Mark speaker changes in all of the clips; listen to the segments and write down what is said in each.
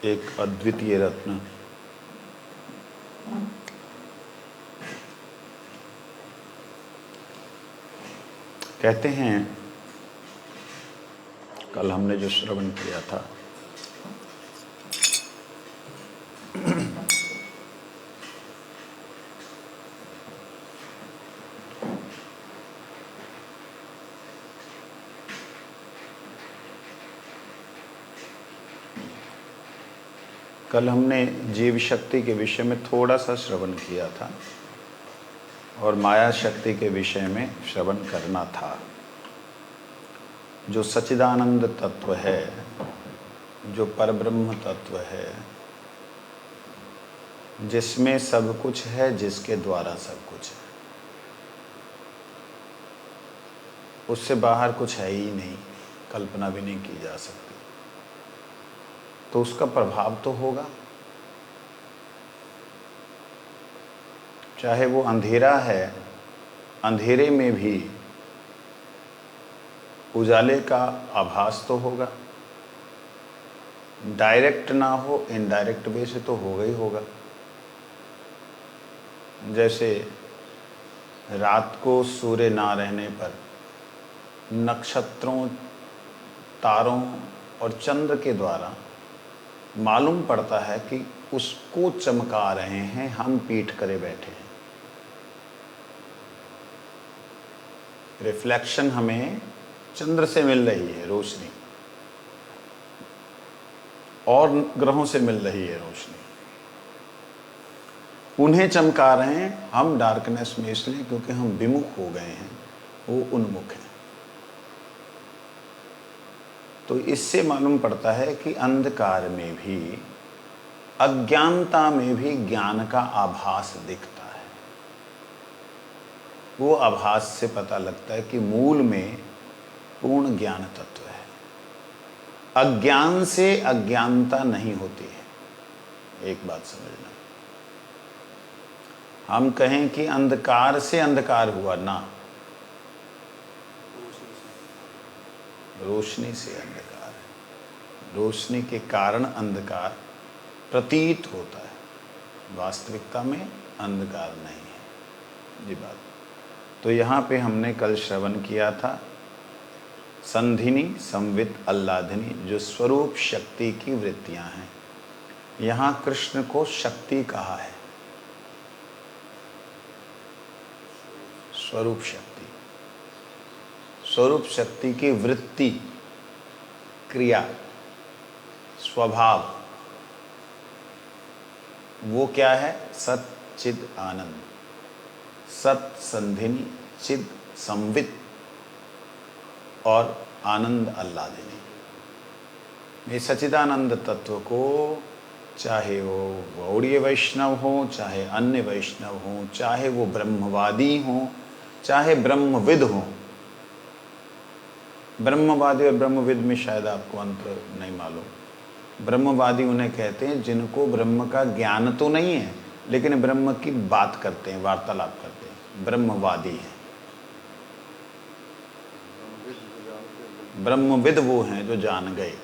Speaker 1: एक अद्वितीय रत्न। कहते हैं कल हमने जो श्रवण किया था कल हमने जीव शक्ति के विषय में थोड़ा सा श्रवण किया था और माया शक्ति के विषय में श्रवण करना था। जो सच्चिदानंद तत्व है, जो परब्रह्म तत्व है, जिसमें सब कुछ है, जिसके द्वारा सब कुछ है, उससे बाहर कुछ है ही नहीं, कल्पना भी नहीं की जा सकती। तो उसका प्रभाव तो होगा, चाहे वो अंधेरा है, अंधेरे में भी उजाले का आभास तो होगा। डायरेक्ट ना हो, इनडायरेक्ट वे से तो होगा ही होगा। जैसे रात को सूर्य ना रहने पर नक्षत्रों, तारों और चंद्र के द्वारा मालूम पड़ता है कि उसको चमका रहे हैं, हम पीठ करे बैठे हैं। रिफ्लेक्शन हमें चंद्र से मिल रही है रोशनी, और ग्रहों से मिल रही है रोशनी। उन्हें चमका रहे हैं, हम डार्कनेस में इसलिए क्योंकि हम विमुख हो गए हैं, वो उन्मुख है। तो इससे मालूम पड़ता है कि अंधकार में भी, अज्ञानता में भी ज्ञान का आभास दिखता है। वो आभास से पता लगता है कि मूल में पूर्ण ज्ञान तत्व है। अज्ञान से अज्ञानता नहीं होती है। एक बात समझना, हम कहें कि अंधकार से अंधकार हुआ ना, रोशनी से अंधकार है। रोशनी के कारण अंधकार प्रतीत होता है, वास्तविकता में अंधकार नहीं है। जी बात। तो यहाँ पे हमने कल श्रवण किया था संधिनी, संवित, आह्लादिनी, जो स्वरूप शक्ति की वृत्तियां हैं। यहाँ कृष्ण को शक्ति कहा है, स्वरूप शक्ति। स्वरूप शक्ति की वृत्ति, क्रिया, स्वभाव, वो क्या है? सत चिद आनंद। सत संधिनी, चिद संवित और आनंद आह्लादिनी। ये सच्चिदानंद तत्व को चाहे वो गौड़ीय वैष्णव हो, चाहे अन्य वैष्णव हो, चाहे वो ब्रह्मवादी हो, चाहे ब्रह्मविद हो। ब्रह्मवादी और ब्रह्मविद में शायद आपको अंतर नहीं मालूम। ब्रह्मवादी उन्हें कहते हैं जिनको ब्रह्म का ज्ञान तो नहीं है, लेकिन ब्रह्म की बात करते हैं, वार्तालाप करते हैं, ब्रह्मवादी हैं। ब्रह्मविद वो हैं जो जान गए।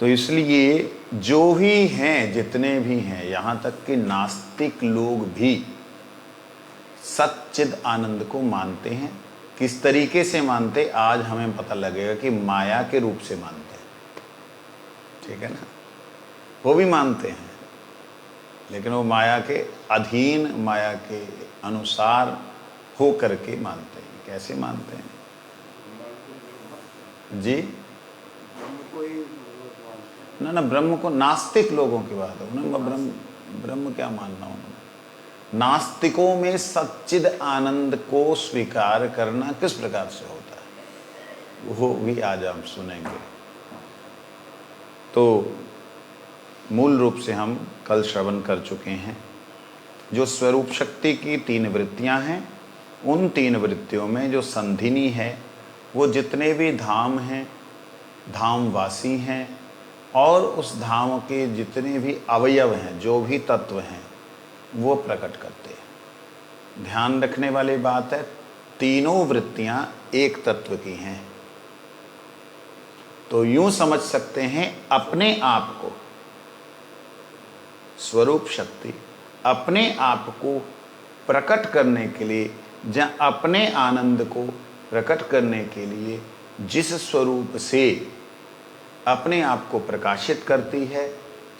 Speaker 1: तो इसलिए जो भी हैं, जितने भी हैं, यहाँ तक कि नास्तिक लोग भी सच्चिद आनंद को मानते हैं। किस तरीके से मानते, आज हमें पता लगेगा कि माया के रूप से मानते हैं। ठीक है ना? वो भी मानते हैं, लेकिन वो माया के अधीन, माया के अनुसार हो करके मानते हैं। कैसे मानते हैं जी? ना ब्रह्म को, नास्तिक लोगों की बात है। उन्हें ब्रह्म क्या मानना उन्होंने? नास्तिकों में सच्चिद आनंद को स्वीकार करना किस प्रकार से होता है, वो भी आज हम सुनेंगे। तो मूल रूप से हम कल श्रवण कर चुके हैं। जो स्वरूप शक्ति की 3 वृत्तियां हैं, उन 3 वृत्तियों में जो संधिनी है, वो जितने भी धाम हैं, धामवासी हैं, और उस धाम के जितने भी अवयव हैं, जो भी तत्व हैं, वो प्रकट करते हैं। ध्यान रखने वाली बात है, तीनों वृत्तियां एक तत्व की हैं। तो यूं समझ सकते हैं अपने आप को, स्वरूप शक्ति अपने आप को प्रकट करने के लिए, या अपने आनंद को प्रकट करने के लिए जिस स्वरूप से अपने आप को प्रकाशित करती है,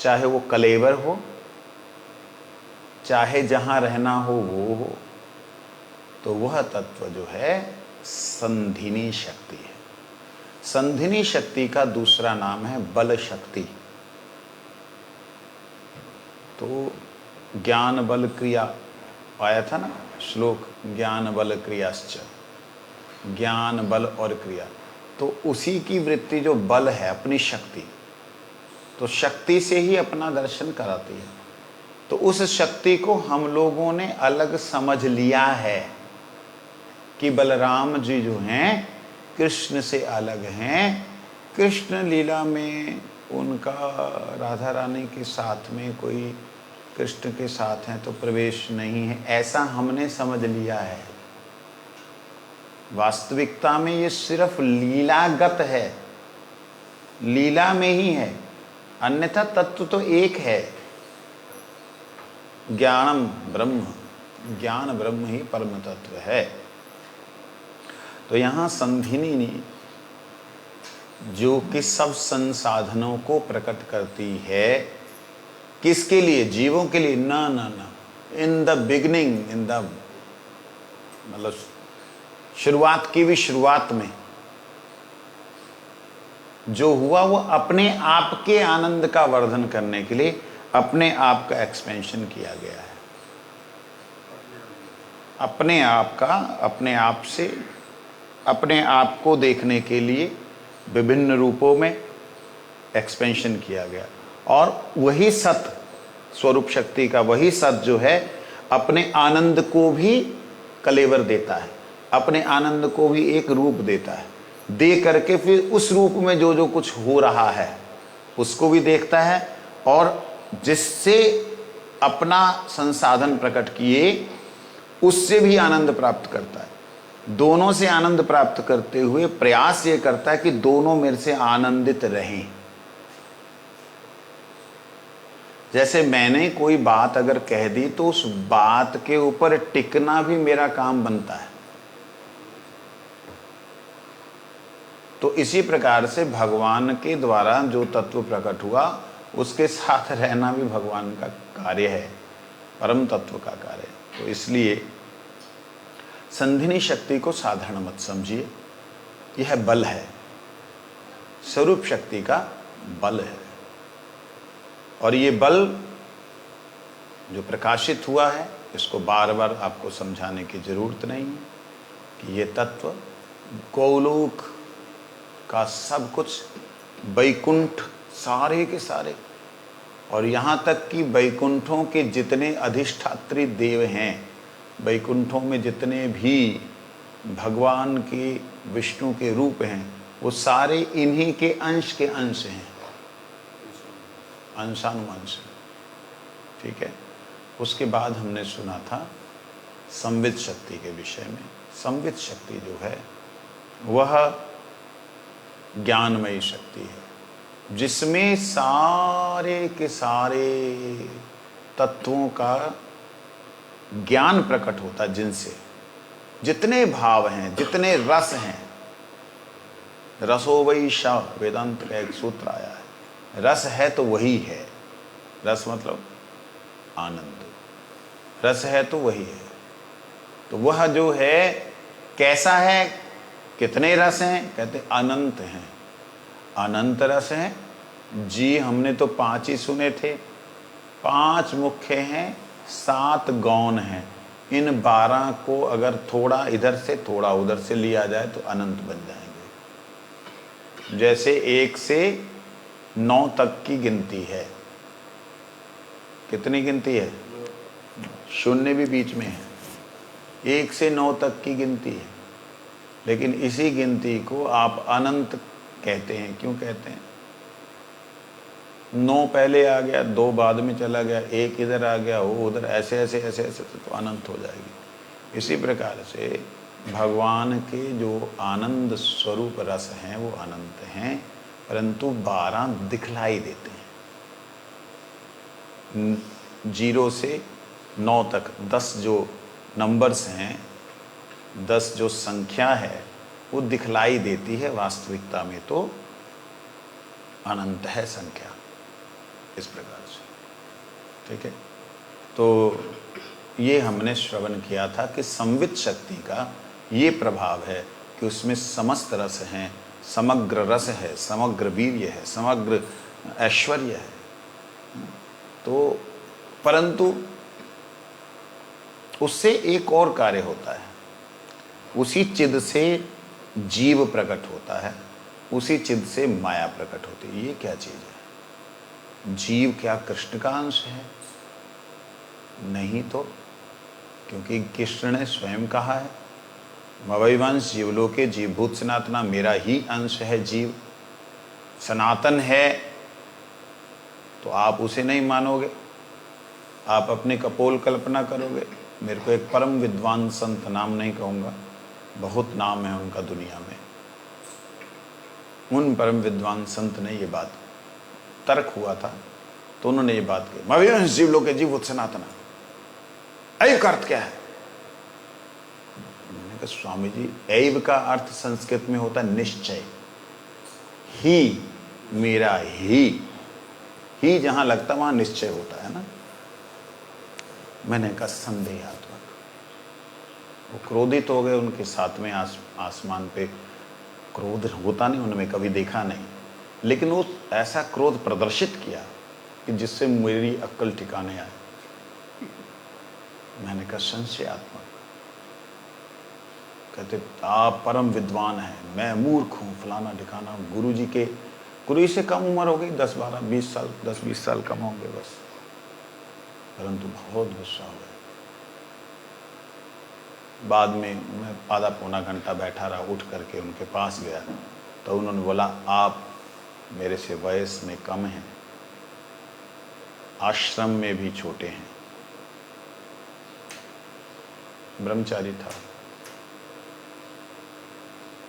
Speaker 1: चाहे वो कलेवर हो, चाहे जहां रहना हो वो हो, तो वह तत्व जो है संधिनी शक्ति है। संधिनी शक्ति का दूसरा नाम है बल शक्ति। तो ज्ञान बल क्रिया आया था ना श्लोक, ज्ञान बल क्रियाश्च, ज्ञान बल और क्रिया, तो उसी की वृत्ति जो बल है, अपनी शक्ति, तो शक्ति से ही अपना दर्शन कराती है। तो उस शक्ति को हम लोगों ने अलग समझ लिया है कि बलराम जी जो हैं कृष्ण से अलग हैं, कृष्ण लीला में उनका राधा रानी के साथ में कोई कृष्ण के साथ हैं तो प्रवेश नहीं है, ऐसा हमने समझ लिया है। वास्तविकता में ये सिर्फ लीलागत है, लीला में ही है, अन्यथा तत्व तो एक है। ज्ञानम ब्रह्म, ज्ञान ब्रह्म ही परम तत्व है। तो यहाँ संधिनी ने जो कि सब संसाधनों को प्रकट करती है, किसके लिए? जीवों के लिए? ना ना ना, in the beginning, in the मतलब शुरुआत की भी शुरुआत में जो हुआ वो अपने आप के आनंद का वर्धन करने के लिए अपने आप का एक्सपेंशन किया गया है। अपने आप का, अपने आप से अपने आप को देखने के लिए विभिन्न रूपों में एक्सपेंशन किया गया। और वही सत, स्वरूप शक्ति का वही सत जो है अपने आनंद को भी कलेवर देता है, अपने आनंद को भी एक रूप देता है, दे करके फिर उस रूप में जो जो कुछ हो रहा है उसको भी देखता है, और जिससे अपना संसाधन प्रकट किए उससे भी आनंद प्राप्त करता है। दोनों से आनंद प्राप्त करते हुए प्रयास ये करता है कि दोनों मेरे से आनंदित रहें। जैसे मैंने कोई बात अगर कह दी तो उस बात के ऊपर टिकना भी मेरा काम बनता है। तो इसी प्रकार से भगवान के द्वारा जो तत्व प्रकट हुआ उसके साथ रहना भी भगवान का कार्य है, परम तत्व का कार्य है। तो इसलिए संधिनी शक्ति को साधारण मत समझिए, यह बल है, स्वरूप शक्ति का बल है। और ये बल जो प्रकाशित हुआ है इसको बार बार आपको समझाने की जरूरत नहीं है कि ये तत्व गोलोक का सब कुछ, वैकुंठ सारे के सारे, और यहाँ तक कि वैकुंठों के जितने अधिष्ठात्री देव हैं, वैकुंठों में जितने भी भगवान के विष्णु के रूप हैं, वो सारे इन्हीं के अंश के अंश हैं, अंशानुअंश। ठीक है। उसके बाद हमने सुना था संवित शक्ति के विषय में। संवित शक्ति जो है वह ज्ञानमयी शक्ति है, जिसमें सारे के सारे तत्वों का ज्ञान प्रकट होता है, जिनसे जितने भाव हैं, जितने रस हैं। रसो वै श, वेदांत का एक सूत्र आया है, रस है तो वही है। रस मतलब आनंद, रस है तो वही है। तो वह जो है कैसा है, कितने रस हैं? कहते अनंत हैं, अनंत रस हैं जी। हमने तो 5 ही सुने थे, 5 मुख्य हैं, 7 गौण हैं। इन 12 को अगर थोड़ा इधर से थोड़ा उधर से लिया जाए तो अनंत बन जाएंगे। जैसे 1 से 9 तक की गिनती है। कितनी गिनती है? 0 भी बीच में है। 1 से 9 तक की गिनती है, लेकिन इसी गिनती को आप अनंत कहते हैं। क्यों कहते हैं? 9 पहले आ गया, 2 बाद में चला गया, 1 इधर आ गया, वो उधर, ऐसे ऐसे ऐसे ऐसे तो अनंत हो जाएगी। इसी प्रकार से भगवान के जो आनंद स्वरूप रस हैं वो अनंत हैं, परंतु 12 दिखलाई देते हैं। 0 से 9 तक 10 जो नंबर्स हैं, 10 जो संख्या है वो दिखलाई देती है, वास्तविकता में तो अनंत है संख्या, इस प्रकार से। ठीक है, तो ये हमने श्रवण किया था कि संवित शक्ति का ये प्रभाव है कि उसमें समस्त रस हैं, समग्र रस है, समग्र वीर्य है, समग्र ऐश्वर्य है। तो परंतु उससे एक और कार्य होता है, उसी चिद से जीव प्रकट होता है, उसी चिद से माया प्रकट होती है। ये क्या चीज है? जीव क्या कृष्ण का अंश है? नहीं तो, क्योंकि कृष्ण ने स्वयं कहा है, मवैवंश जीवलोके जीवभूत सनातना, मेरा ही अंश है जीव, सनातन है। तो आप उसे नहीं मानोगे, आप अपनी कपोल कल्पना करोगे। मेरे को एक परम विद्वान संत, नाम नहीं कहूँगा, बहुत नाम है उनका दुनिया में, उन परम विद्वान संत ने ये बात, तर्क हुआ था तो उन्होंने ये बात कही, मवैवंश जीवलोके जीवभूत सनातना, ऐव का अर्थ क्या है? मैंने कहा स्वामी जी, ऐव का अर्थ संस्कृत में होता है निश्चय, ही, मेरा ही जहां लगता वहां निश्चय होता है ना। मैंने कहा संदेहात्मक। वो क्रोधित हो गए, उनके साथ में आसमान पे क्रोध होता नहीं, उनमें कभी देखा नहीं, लेकिन वो ऐसा क्रोध प्रदर्शित किया कि जिससे मेरी अक्ल ठिकाने आए। मैंने कहा संशयात्मक। कहते आप परम विद्वान हैं, मैं मूर्ख हूँ, फलाना ठिकाना। गुरु जी से कम उम्र हो गई, 10-12-20 साल, 10-20 साल कम होंगे बस, परंतु बहुत गुस्सा हो गए। बाद में मैं आधा पौना घंटा बैठा रहा, उठ करके उनके पास गया तो उन्होंने बोला, आप मेरे से वयस में कम हैं, आश्रम में भी छोटे हैं। ब्रह्मचारी था,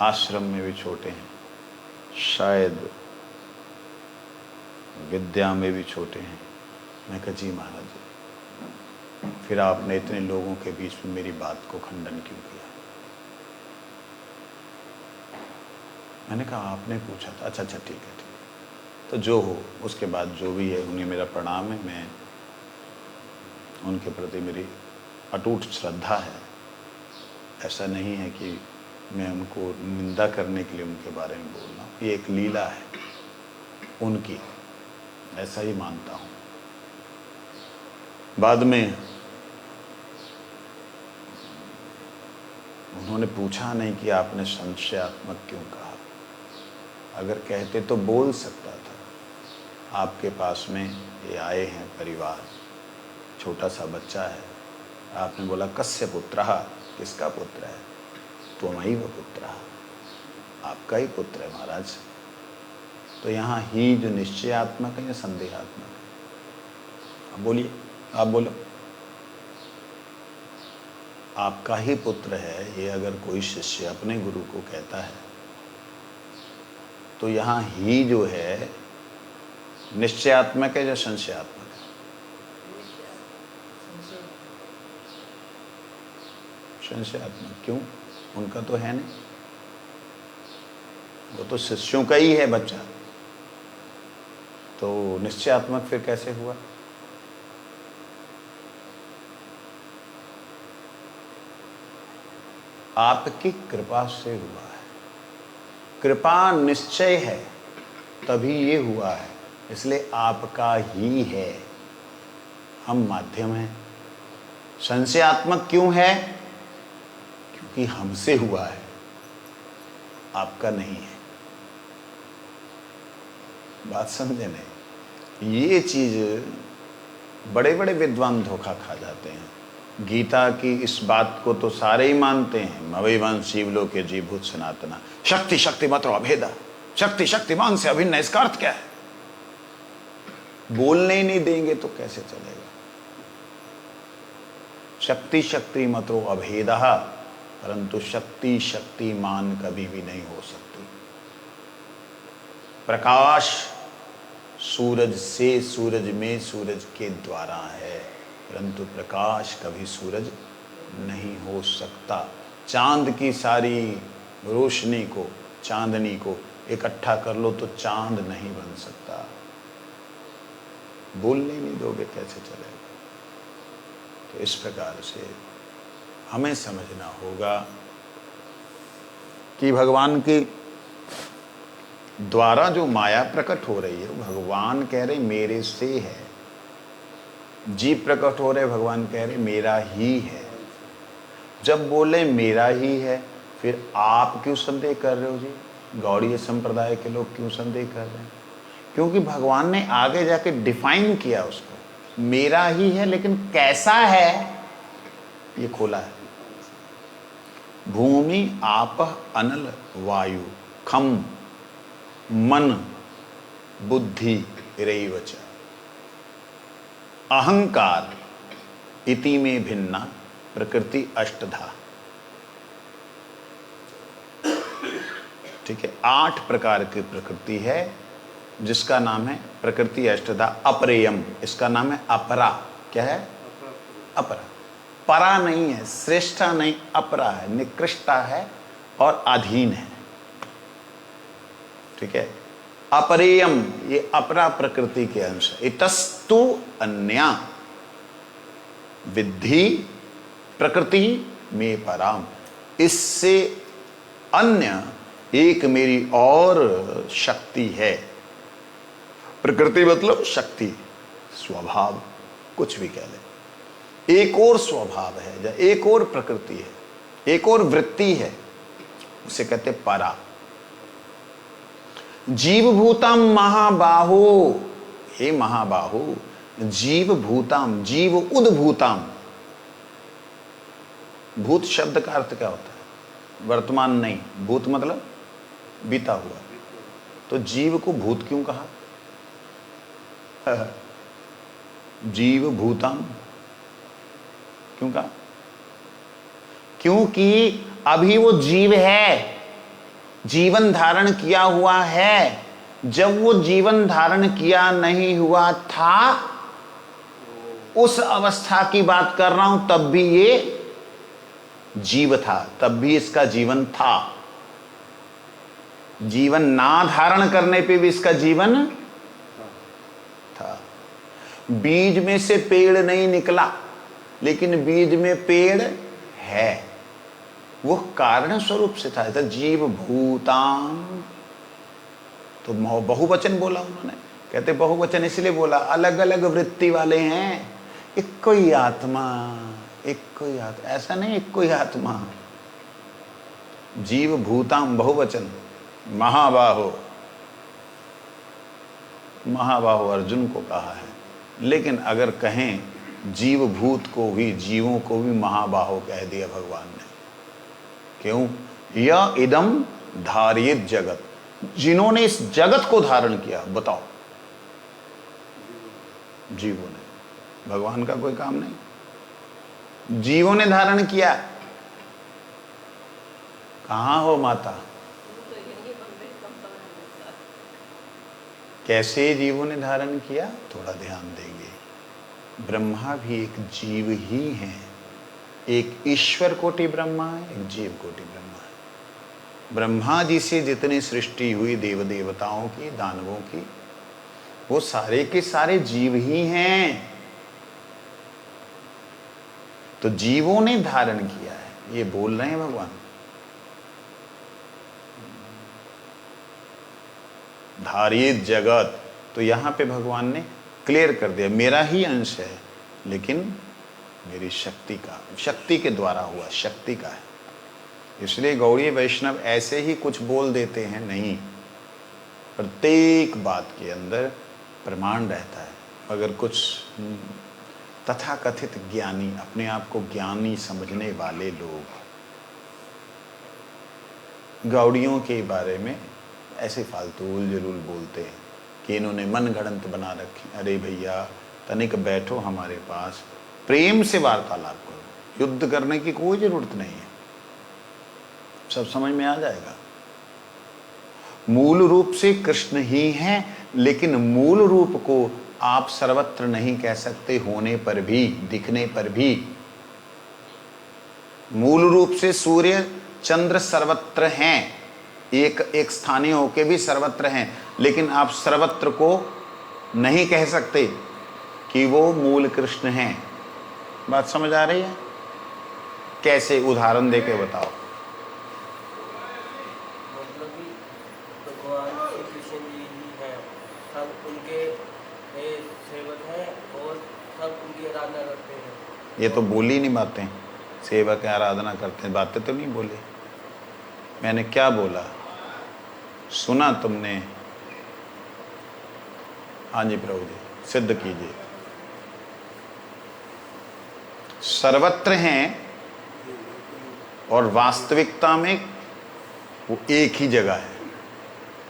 Speaker 1: आश्रम में भी छोटे हैं, शायद विद्या में भी छोटे हैं। मैं कहा जी महाराज जी, फिर आपने इतने लोगों के बीच में मेरी बात को खंडन क्यों किया? मैंने कहा आपने पूछा था। अच्छा ठीक है, तो जो हो, उसके बाद जो भी है उन्हें मेरा प्रणाम है, मैं उनके प्रति मेरी अटूट श्रद्धा है। ऐसा नहीं है कि मैं उनको निंदा करने के लिए उनके बारे में बोल रहा हूँ, ये एक लीला है उनकी, ऐसा ही मानता हूँ। बाद में उन्होंने पूछा नहीं कि आपने संशयात्मक क्यों कहा, अगर कहते तो बोल सकता था। आपके पास में ये आए हैं परिवार, छोटा सा बच्चा है, आपने बोला कस्य पुत्रः, किसका पुत्र है? त्वमैव पुत्रः, आपका ही पुत्र है महाराज। तो यहाँ ही जो निश्चयात्मक है या संदेहात्मक है? आप बोलिए, आप बोलो। आपका ही पुत्र है, ये अगर कोई शिष्य अपने गुरु को कहता है तो यहाँ ही जो है निश्चयात्मक है या संशयात्मक है? संशयात्मक। क्यों? उनका तो है नहीं, वो तो शिष्यों का ही है बच्चा, तो निश्चयात्मक फिर कैसे हुआ? आपकी कृपा से हुआ है। कृपा निश्चय है तभी ये हुआ है, इसलिए आपका ही है, हम माध्यम हैं। संशयात्मक क्यों है? क्योंकि हमसे हुआ है, आपका नहीं है। बात समझे नहीं? ये चीज बड़े बड़े विद्वान धोखा खा जाते हैं। गीता की इस बात को तो सारे ही मानते हैं, मवैवंश जीवलोके जीवभूत सनातना, शक्ति शक्तिमतो अभेदा, शक्ति शक्तिमान से अभिन्न। इसका अर्थ क्या है? बोलने ही नहीं देंगे तो कैसे चलेगा? शक्ति शक्तिमतो अभेदा, परंतु शक्ति शक्तिमान कभी भी नहीं हो सकती। प्रकाश सूरज से, सूरज में, सूरज के द्वारा है, परंतु प्रकाश कभी सूरज नहीं हो सकता। चांद की सारी रोशनी को, चांदनी को इकट्ठा कर लो तो चांद नहीं बन सकता। बोलने नहीं दोगे कैसे चलेगा? तो इस प्रकार से हमें समझना होगा कि भगवान के द्वारा जो माया प्रकट हो रही है, भगवान कह रहे मेरे से है। जीव प्रकट हो रहे, भगवान कह रहे मेरा ही है। जब बोले मेरा ही है, फिर आप क्यों संदेह कर रहे हो जी? गौड़ीय संप्रदाय के लोग क्यों संदेह कर रहे हैं? क्योंकि भगवान ने आगे जाके डिफाइन किया उसको, मेरा ही है, लेकिन कैसा है ये खोला है। भूमि आप अनल वायु खम मन बुद्धि रेवच अहंकार इति में भिन्ना प्रकृति अष्टधा। ठीक है, 8 प्रकार की प्रकृति है जिसका नाम है प्रकृति अष्टधा। अपरेयम, इसका नाम है अपरा। क्या है? अपरा। परा नहीं है, श्रेष्ठा नहीं, अपरा है, निकृष्टा है और अधीन है। ठीक है, अपरेयम ये अपरा प्रकृति के अंश है। इतस्तु अन्या विद्धि प्रकृति में पराम, इससे अन्य एक मेरी और शक्ति है। प्रकृति मतलब शक्ति, स्वभाव, कुछ भी कह ले। एक और स्वभाव है, एक और प्रकृति है, एक और वृत्ति है, उसे कहते परा। जीव भूतम महाबाहो, हे महाबाहो, जीव भूतम, जीव उद्भूतम। भूत शब्द का अर्थ क्या होता है? वर्तमान नहीं, भूत मतलब बीता हुआ। तो जीव को भूत क्यों कहा? जीव भूतम क्यों कहा? क्योंकि अभी वो जीव है, जीवन धारण किया हुआ है। जब वो जीवन धारण किया नहीं हुआ था, उस अवस्था की बात कर रहा हूं, तब भी ये जीव था, तब भी इसका जीवन था। जीवन ना धारण करने पे भी इसका जीवन था। बीज में से पेड़ नहीं निकला, लेकिन बीज में पेड़ है, वो कारण स्वरूप से था। तो जीव भूताम, तो बहुवचन बोला उन्होंने। कहते बहुवचन इसलिए बोला, अलग अलग वृत्ति वाले हैं, एक कोई आत्मा, एक कोई आत्मा, ऐसा नहीं एक कोई आत्मा। जीव भूताम बहुवचन। महाबाहो, महाबाहो अर्जुन को कहा है, लेकिन अगर कहें जीव भूत को भी, जीवों को भी महाबाहो कह दिया भगवान ने। क्यों? यह इदम धारित जगत, जिन्होंने इस जगत को धारण किया, बताओ, जीवों ने। भगवान का कोई काम नहीं, जीवों ने धारण किया। कहां हो माता? कैसे जीवों ने धारण किया? थोड़ा ध्यान देंगे। ब्रह्मा भी एक जीव ही है, एक ईश्वर कोटि ब्रह्मा है, एक जीव कोटि ब्रह्मा है। ब्रह्मा जी से जितनी सृष्टि हुई देव देवताओं की, दानवों की, वो सारे के सारे जीव ही हैं। तो जीवों ने धारण किया है, ये बोल रहे हैं भगवान। धारित जगत, तो यहां पे भगवान ने क्लियर कर दिया, मेरा ही अंश है, लेकिन मेरी शक्ति का, शक्ति के द्वारा हुआ, शक्ति का है। इसलिए गौड़ीय वैष्णव ऐसे ही कुछ बोल देते हैं नहीं, प्रत्येक बात के अंदर प्रमाण रहता है। अगर कुछ तथाकथित ज्ञानी, अपने आप को ज्ञानी समझने वाले लोग गौड़ियों के बारे में ऐसे फालतू उलझुल बोलते हैं कि इन्होंने मन गढ़ंत बना रखी। अरे भैया, तनिक बैठो हमारे पास, प्रेम से वार्तालाप करो, युद्ध करने की कोई जरूरत नहीं है, सब समझ में आ जाएगा। मूल रूप से कृष्ण ही हैं, लेकिन मूल रूप को आप सर्वत्र नहीं कह सकते होने पर भी, दिखने पर भी। मूल रूप से सूर्य चंद्र सर्वत्र हैं, एक एक स्थानीय होके भी सर्वत्र हैं, लेकिन आप सर्वत्र को नहीं कह सकते कि वो मूल कृष्ण हैं। बात समझ आ रही है? कैसे? उदाहरण देके बताओ।
Speaker 2: मतलब कि भगवान श्री कृष्ण जी ही हैं, सब उनके सेवक हैं और सब उनकी आराधना करते हैं।
Speaker 1: ये तो बोली नहीं बातें, सेवक आराधना करते हैं, बातें तो नहीं बोली। मैंने क्या बोला सुना तुमने? हाँ जी प्रभु जी, सिद्ध कीजिए। सर्वत्र हैं और वास्तविकता में वो एक ही जगह है,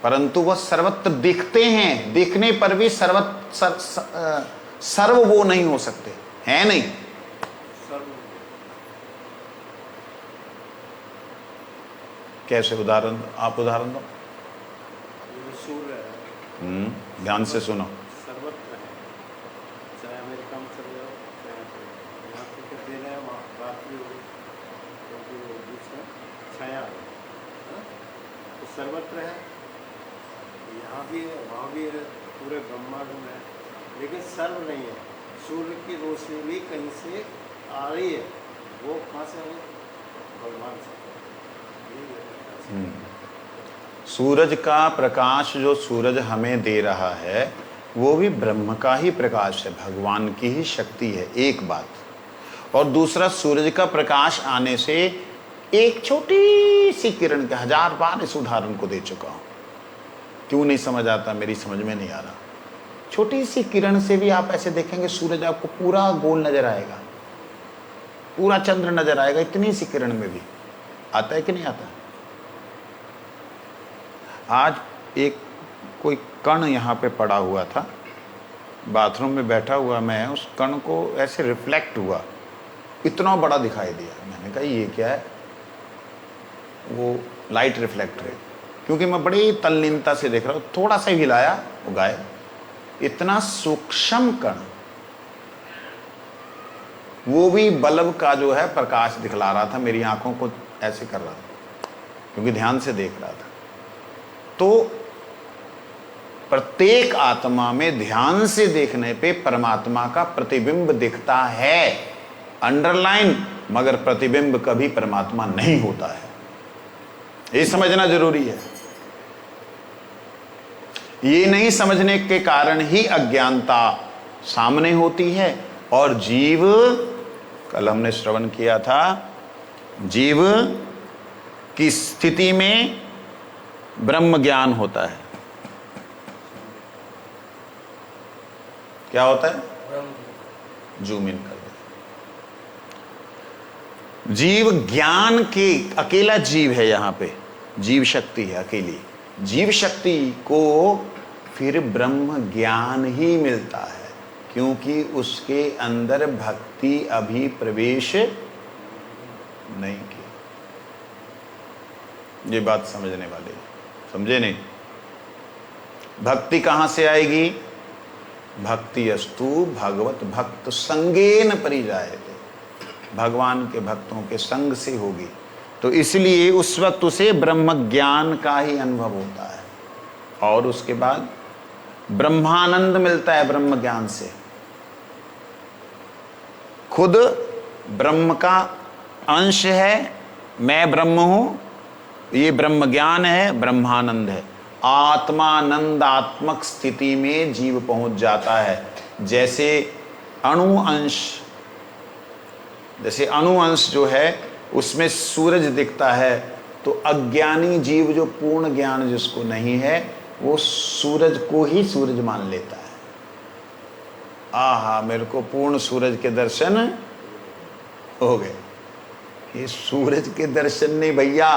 Speaker 1: परंतु वह सर्वत्र दिखते हैं, दिखने पर भी सर्व वो नहीं हो सकते, है नहीं। कैसे? उदाहरण, आप उदाहरण दो।
Speaker 3: सूर्य है,
Speaker 1: ध्यान से सुनो।
Speaker 3: सर्वत्र है, चाहे अमेरिका में चले जाओ, चाहे यहाँ पे दे रहे हैं, वहाँ रात्रि हो गई, क्योंकि वो बीच में छाया है, तो सर्वत्र है। यहाँ भी है, वहाँ भी है, पूरे ब्रह्मांड में है, लेकिन सर्व नहीं है। सूर्य की रोशनी भी कहीं से आ रही है, वो कहाँ से आ रही है? भगवान से।
Speaker 1: सूरज का प्रकाश जो सूरज हमें दे रहा है वो भी ब्रह्म का ही प्रकाश है, भगवान की ही शक्ति है, एक बात। और दूसरा, सूरज का प्रकाश आने से एक छोटी सी किरण के, 1000 बार इस उदाहरण को दे चुका हूं, क्यों नहीं समझ आता? मेरी समझ में नहीं आ रहा। छोटी सी किरण से भी आप ऐसे देखेंगे सूरज आपको पूरा गोल नजर आएगा, पूरा चंद्र नजर आएगा, इतनी सी किरण में भी। आता है कि नहीं आता? आज एक कोई कण यहाँ पे पड़ा हुआ था, बाथरूम में बैठा हुआ मैं, उस कण को ऐसे रिफ्लेक्ट हुआ, इतना बड़ा दिखाई दिया। मैंने कहा ये क्या है? वो लाइट रिफ्लेक्टर है, क्योंकि मैं बड़ी तल्लीनता से देख रहा हूँ, थोड़ा सा हिलाया वो गायब। इतना सूक्ष्म कण, वो भी बल्ब का जो है प्रकाश दिखला रहा था, मेरी आंखों को ऐसे कर रहा था, क्योंकि ध्यान से देख रहा था। तो प्रत्येक आत्मा में ध्यान से देखने पे परमात्मा का प्रतिबिंब दिखता है, अंडरलाइन, मगर प्रतिबिंब कभी परमात्मा नहीं होता है, ये समझना जरूरी है। ये नहीं समझने के कारण ही अज्ञानता सामने होती है, और जीव, कल हमने श्रवण किया था, जीव की स्थिति में ब्रह्म ज्ञान होता है। क्या होता है? जूम इन कर दो। जीव ज्ञान के, अकेला जीव है यहां पे, जीव शक्ति है अकेली। जीव शक्ति को फिर ब्रह्म ज्ञान ही मिलता है, क्योंकि उसके अंदर भक्ति अभी प्रवेश नहीं की। ये बात समझने वाले समझे नहीं? भक्ति कहां से आएगी? भक्ति अस्तु भगवत भक्त संगेन परिजायते, भगवान के भक्तों के संग से होगी। तो इसलिए उस वक्त उसे ब्रह्म ज्ञान का ही अनुभव होता है, और उसके बाद ब्रह्मानंद मिलता है ब्रह्म ज्ञान से। खुद ब्रह्म का अंश है, मैं ब्रह्म हूं, ये ब्रह्म ज्ञान है, ब्रह्मानंद है। आत्मानंदात्मक स्थिति में जीव पहुंच जाता है। जैसे अणु अंश, जैसे अणु अंश जो है उसमें सूरज दिखता है, तो अज्ञानी जीव जो पूर्ण ज्ञान जिसको नहीं है, वो सूरज को ही सूरज मान लेता है। आहा, मेरे को पूर्ण सूरज के दर्शन हो गए। ये सूरज के दर्शन नहीं भैया,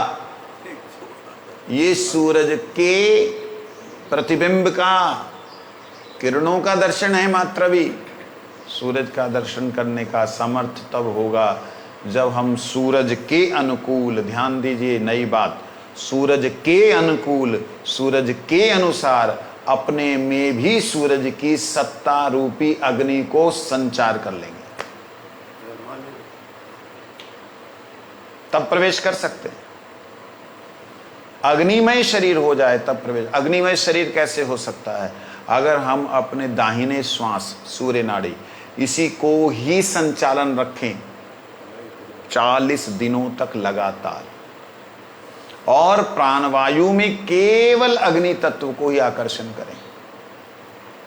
Speaker 1: ये सूरज के प्रतिबिंब का, किरणों का दर्शन है मात्र। भी सूरज का दर्शन करने का समर्थ तब होगा जब हम सूरज के अनुकूल, ध्यान दीजिए नई बात, सूरज के अनुकूल, सूरज के अनुसार अपने में भी सूरज की सत्ता रूपी अग्नि को संचार कर लेंगे,
Speaker 3: अगर मान लीजिए
Speaker 1: तब प्रवेश कर सकते हैं। अग्निमय शरीर हो जाए तब प्रवेश। अग्निमय शरीर कैसे हो सकता है? अगर हम अपने दाहिने श्वास सूर्य नाड़ी इसी को ही संचालन रखें 40 दिनों तक लगातार, और प्राणवायु में केवल अग्नि तत्व को ही आकर्षण करें,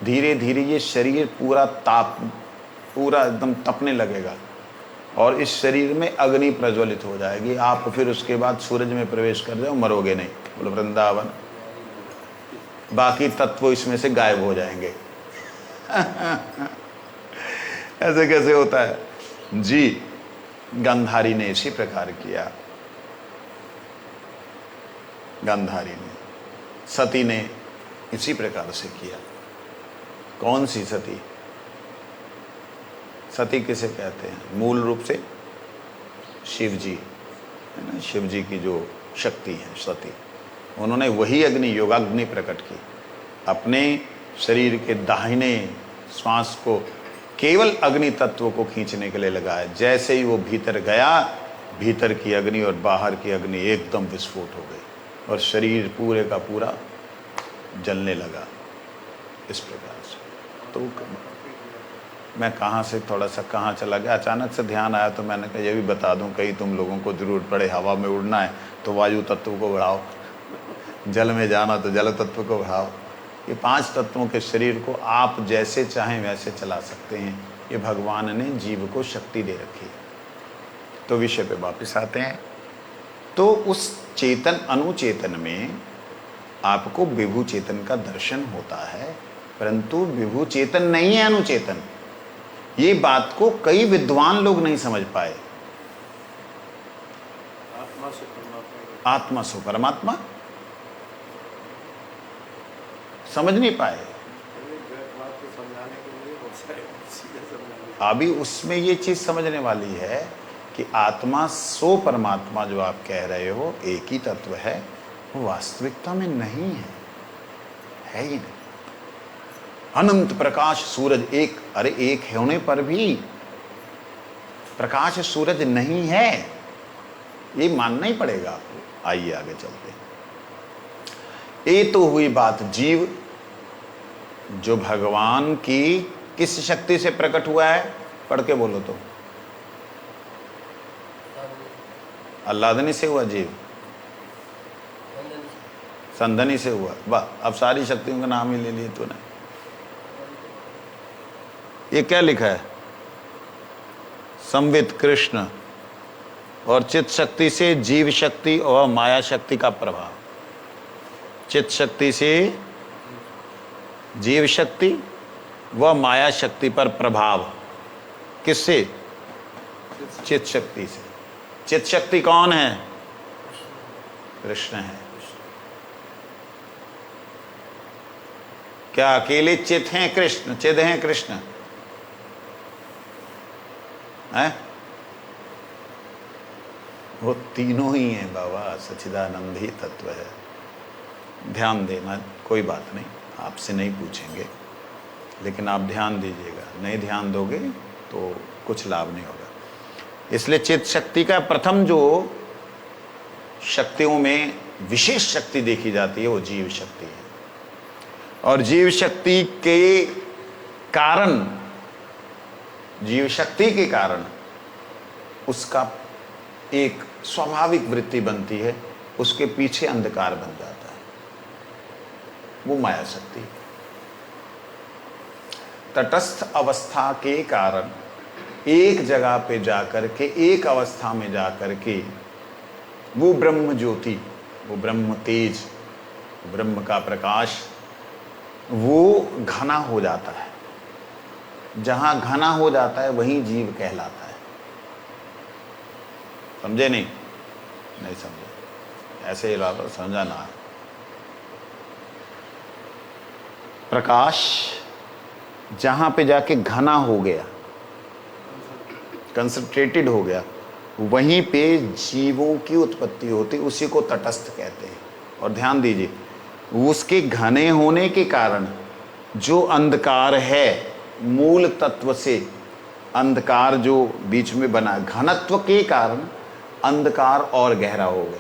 Speaker 1: धीरे धीरे ये शरीर पूरा एकदम तपने लगेगा और इस शरीर में अग्नि प्रज्वलित हो जाएगी। आप फिर उसके बाद सूरज में प्रवेश कर जाओ, मरोगे नहीं। बोलो वृंदावन। बाकी तत्व इसमें से गायब हो जाएंगे। ऐसे कैसे होता है जी? गांधारी ने इसी प्रकार किया। गांधारी ने, सती ने इसी प्रकार से किया। कौन सी सती? सती किसे कहते हैं? मूल रूप से शिव जी है ना, शिव जी की जो शक्ति है सती, उन्होंने वही अग्नि, योगाग्नि प्रकट की। अपने शरीर के दाहिने श्वास को केवल अग्नि तत्व को खींचने के लिए लगाया। जैसे ही वो भीतर गया, भीतर की अग्नि और बाहर की अग्नि एकदम विस्फोट हो गई और शरीर पूरे का पूरा जलने लगा। इस प्रकार से तो मैं कहाँ से थोड़ा सा कहाँ चला गया, अचानक से ध्यान आया तो मैंने कहा ये भी बता दूं, कहीं तुम लोगों को जरूरत पड़े हवा में उड़ना है तो वायु तत्व को बढ़ाओ, जल में जाना तो जल तत्व को बढ़ाओ। ये 5 तत्वों के शरीर को आप जैसे चाहें वैसे चला सकते हैं। ये भगवान ने जीव को शक्ति दे रखी है। तो विषय पे वापस आते हैं। तो उस चेतन अनुचेतन में आपको विभु चेतन का दर्शन होता है, परंतु विभु चेतन नहीं है अनुचेतन। ये बात को कई विद्वान लोग नहीं समझ पाए।
Speaker 3: आत्मा से परमात्मा,
Speaker 1: आत्मा से परमात्मा समझ नहीं पाए।
Speaker 3: बात को समझाने के लिए बहुत सारे सीधे समझाने।
Speaker 1: अभी उसमें ये चीज समझने वाली है कि आत्मा सो परमात्मा जो आप कह रहे हो एक ही तत्व है, वो वास्तविकता में नहीं है ही नहीं। अनंत प्रकाश सूरज एक, अरे एक होने पर भी प्रकाश सूरज नहीं है, ये मानना ही पड़ेगा आपको। आइए आगे चलते हैं। ये तो हुई बात जीव जो भगवान की किस शक्ति से प्रकट हुआ है, पढ़ के बोलो तो। अल्लादनी से हुआ जीव, संधनी से हुआ। वाह, अब सारी शक्तियों का नाम ही ले लिए तूने। ये क्या लिखा है? संवित कृष्ण और चित्त शक्ति से जीव शक्ति और माया शक्ति का प्रभाव। चित्त शक्ति से जीव शक्ति व माया शक्ति पर प्रभाव। किससे? चित्त शक्ति से। चित्त शक्ति कौन है? कृष्ण है। क्या अकेले चित्त हैं कृष्ण? चिद हैं कृष्ण है? वो तीनों ही हैं बाबा, सच्चिदानंद ही तत्व है। ध्यान देना, कोई बात नहीं, आपसे नहीं पूछेंगे, लेकिन आप ध्यान दीजिएगा। नहीं ध्यान दोगे तो कुछ लाभ नहीं होगा। इसलिए चित्त शक्ति का प्रथम जो शक्तियों में विशेष शक्ति देखी जाती है वो जीव शक्ति है। और जीव शक्ति के कारण, जीव शक्ति के कारण उसका एक स्वाभाविक वृत्ति बनती है, उसके पीछे अंधकार बन जाता है, वो माया शक्ति। तटस्थ अवस्था के कारण एक जगह पे जाकर के, एक अवस्था में जाकर के वो ब्रह्म ज्योति, वो ब्रह्म तेज, ब्रह्म का प्रकाश वो घना हो जाता है। जहां घना हो जाता है वहीं जीव कहलाता है। समझे? नहीं नहीं समझे, ऐसे ही समझा ना। प्रकाश जहां पे जाके घना हो गया, कंसंट्रेटेड हो गया, वहीं पे जीवों की उत्पत्ति होती, उसी को तटस्थ कहते हैं। और ध्यान दीजिए, उसके घने होने के कारण जो अंधकार है, मूल तत्व से अंधकार जो बीच में बना, घनत्व के कारण अंधकार और गहरा हो गया।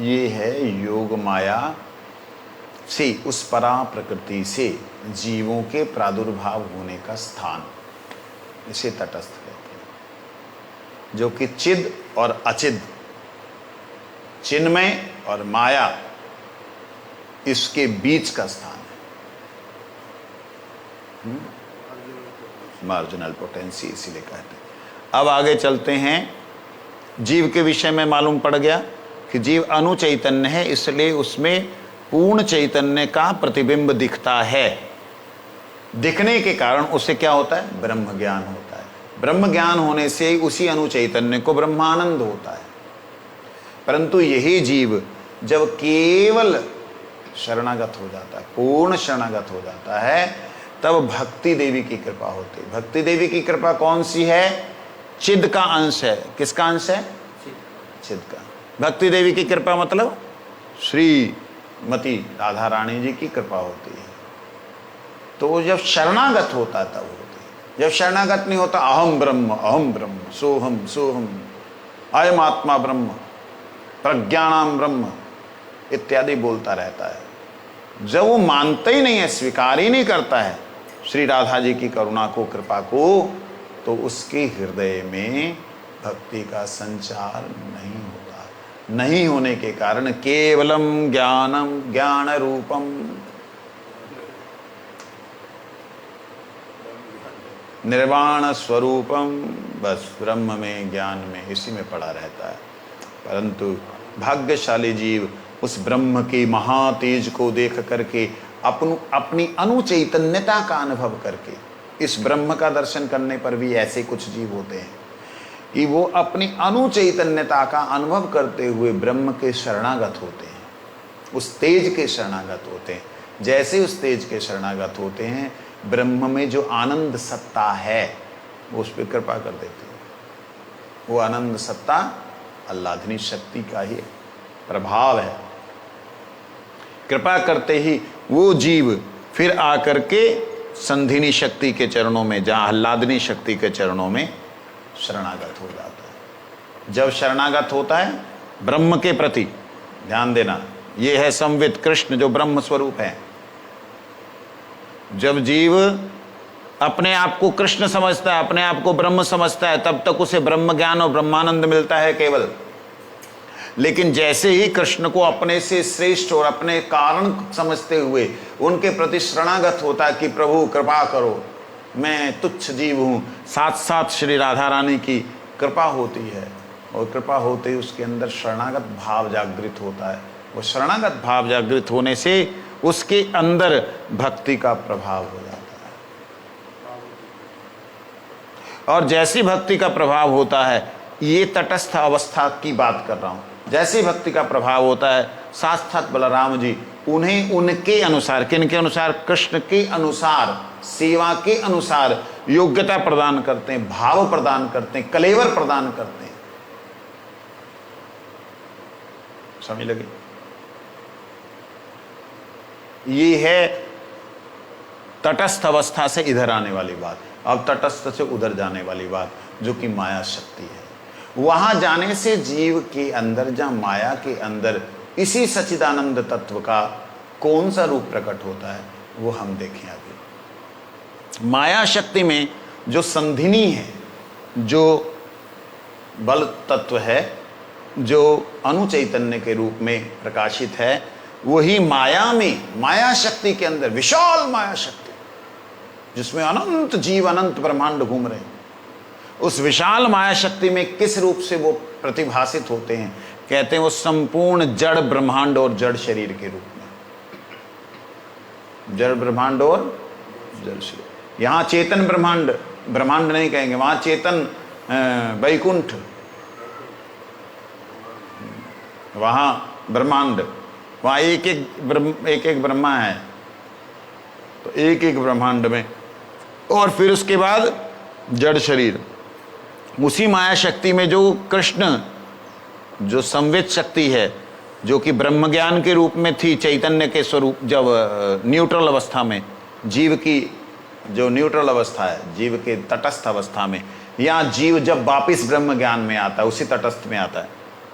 Speaker 1: ये है योग माया से, उस परा प्रकृति से जीवों के प्रादुर्भाव होने का स्थान, इसे तटस्थ कहते हैं। जो कि चिद और अचिद, चिन्मय और माया, इसके बीच का स्थान है, मार्जिनल पोटेंसी इसीलिए कहते हैं। अब आगे चलते हैं। जीव के विषय में मालूम पड़ गया कि जीव अनुचैतन्य है, इसलिए उसमें पूर्ण चैतन्य का प्रतिबिंब दिखता है। दिखने के कारण उसे क्या होता है? ब्रह्म ज्ञान होता है। ब्रह्म ज्ञान होने से उसी अनुचैतन्य को ब्रह्मानंद होता है। परंतु यही जीव जब केवल शरणागत हो जाता है, पूर्ण शरणागत हो जाता है, तब भक्ति देवी की कृपा होती है। भक्ति देवी की कृपा कौन सी है? चिद का अंश है। किसका अंश है? चिद का। भक्ति देवी की कृपा मतलब श्रीमती राधा रानी जी की कृपा होती है। तो वो जब शरणागत होता है तब होती है। जब शरणागत नहीं होता, अहम ब्रह्म सोहम सोहम, अयम आत्मा ब्रह्म, प्रज्ञानाम ब्रह्म इत्यादि बोलता रहता है। जब वो मानता ही नहीं है, स्वीकार ही नहीं करता है श्री राधा जी की करुणा को, कृपा को, तो उसके हृदय में भक्ति का संचार नहीं होता। नहीं होने के कारण केवलम ज्ञानम ज्ञान रूपम, निर्वाण स्वरूपम, बस ब्रह्म में, ज्ञान में, इसी में पड़ा रहता है। परंतु भाग्यशाली जीव उस ब्रह्म के महातेज को देख करके, अपनी अनुचैतन्यता का अनुभव करके, इस ब्रह्म का दर्शन करने पर भी ऐसे कुछ जीव होते हैं कि वो अपनी अनुचैतन्यता का अनुभव करते हुए ब्रह्म के शरणागत होते हैं, उस तेज के शरणागत होते हैं। जैसे उस तेज के शरणागत होते हैं, ब्रह्म में जो आनंद सत्ता है वो उस पर कृपा कर देती है। वो आनंद सत्ता आह्लादनी शक्ति का ही प्रभाव है। कृपा करते ही वो जीव फिर आकर के संधिनी शक्ति के चरणों में, जहाँ आह्लादनी शक्ति के चरणों में शरणागत हो जाता है। जब शरणागत होता है ब्रह्म के प्रति, ध्यान देना, ये है संवित कृष्ण जो ब्रह्म स्वरूप है। जब जीव अपने आप को कृष्ण समझता है, अपने आप को ब्रह्म समझता है, तब तक उसे ब्रह्म ज्ञान और ब्रह्मानंद मिलता है केवल। लेकिन जैसे ही कृष्ण को अपने से श्रेष्ठ और अपने कारण समझते हुए उनके प्रति शरणागत होता है कि प्रभु कृपा करो, मैं तुच्छ जीव हूँ, साथ साथ श्री राधा रानी की कृपा होती है। और कृपा होते ही उसके अंदर शरणागत भाव जागृत होता है। वो शरणागत भाव जागृत होने से उसके अंदर भक्ति का प्रभाव हो जाता है। और जैसी भक्ति का प्रभाव होता है, ये तटस्थ अवस्था की बात कर रहा हूँ, जैसी भक्ति का प्रभाव होता है, साक्षात बलराम जी उन्हें उनके अनुसार, किनके अनुसार? कृष्ण के अनुसार, सेवा के अनुसार योग्यता प्रदान करते हैं, भाव प्रदान करते हैं, कलेवर प्रदान करते हैं। समझ लगे? ये है तटस्थ अवस्था से इधर आने वाली बात। अब तटस्थ से उधर जाने वाली बात, जो कि माया शक्ति है। वहां जाने से जीव के अंदर, जहां माया के अंदर इसी सच्चिदानंद तत्व का कौन सा रूप प्रकट होता है, वो हम देखें अभी। माया शक्ति में जो संधिनी है, जो बल तत्व है, जो अनुचैतन्य के रूप में प्रकाशित है, वही माया में, माया शक्ति के अंदर, विशाल माया शक्ति जिसमें अनंत जीव, अनंत ब्रह्मांड घूम रहे हैं, उस विशाल माया शक्ति में किस रूप से वो प्रतिभासित होते हैं? कहते हैं वो संपूर्ण जड़ ब्रह्मांड और जड़ शरीर के रूप में। जड़ ब्रह्मांड और जड़ शरीर। यहाँ चेतन ब्रह्मांड, ब्रह्मांड नहीं कहेंगे, वहाँ चेतन वैकुंठ, वहाँ ब्रह्मांड, वहाँ एक एक ब्रह्मा है, तो एक एक ब्रह्मांड में। और फिर उसके बाद जड़ शरीर, उसी माया शक्ति में जो कृष्ण, जो संवित शक्ति है, जो कि ब्रह्म ज्ञान के रूप में थी चैतन्य के स्वरूप, जब न्यूट्रल अवस्था में, जीव की जो न्यूट्रल अवस्था है, जीव के तटस्थ अवस्था में, या जीव जब वापिस ब्रह्म ज्ञान में आता है, उसी तटस्थ में आता है,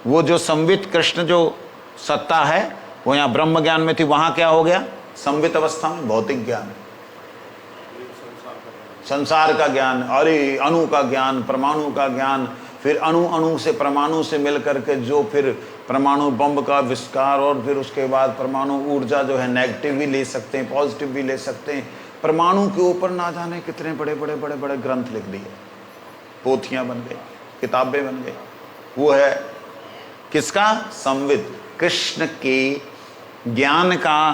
Speaker 1: वो जो संवित कृष्ण जो सत्ता है वो यहाँ ब्रह्म ज्ञान में थी, वहां क्या हो गया? संवित अवस्था में भौतिक ज्ञान, संसार का ज्ञान, अरे अणु का ज्ञान, परमाणु का ज्ञान, फिर अणु अणु से परमाणु से मिल करके जो फिर परमाणु बम का विस्तार, और फिर उसके बाद परमाणु ऊर्जा जो है नेगेटिव भी ले सकते हैं, पॉजिटिव भी ले सकते हैं। परमाणु के ऊपर ना जाने कितने बड़े बड़े बड़े बड़े ग्रंथ लिख दिए, पोथियां बन गई, किताबें बन गई। वो है किसका? संवित कृष्ण के ज्ञान का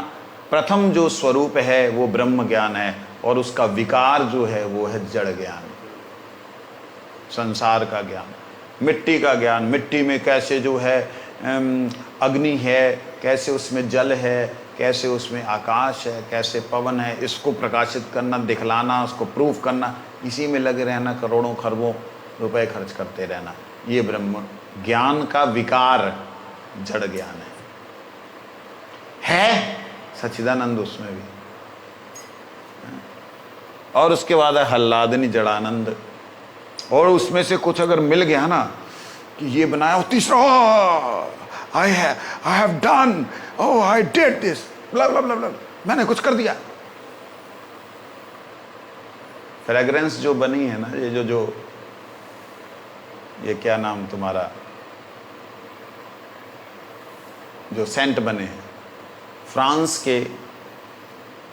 Speaker 1: प्रथम जो स्वरूप है वो ब्रह्म ज्ञान है, और उसका विकार जो है वो है जड़ ज्ञान, संसार का ज्ञान, मिट्टी का ज्ञान। मिट्टी में कैसे जो है अग्नि है, कैसे उसमें जल है, कैसे उसमें आकाश है, कैसे पवन है, इसको प्रकाशित करना, दिखलाना, उसको प्रूफ करना, इसी में लगे रहना, करोड़ों खरबों रुपए खर्च करते रहना। ये ब्रह्म ज्ञान का विकार जड़ ज्ञान है सच्चिदानंद उसमें भी। और उसके बाद है हल्लादनी जड़ानंद, और उसमें से कुछ अगर मिल गया ना कि ये बनाया, और तीसरा I have done, oh I did this, blah blah blah blah, मैंने कुछ कर दिया। फ्रेग्रेंस जो बनी है ना, ये जो ये क्या नाम तुम्हारा, जो सेंट बने हैं, फ्रांस के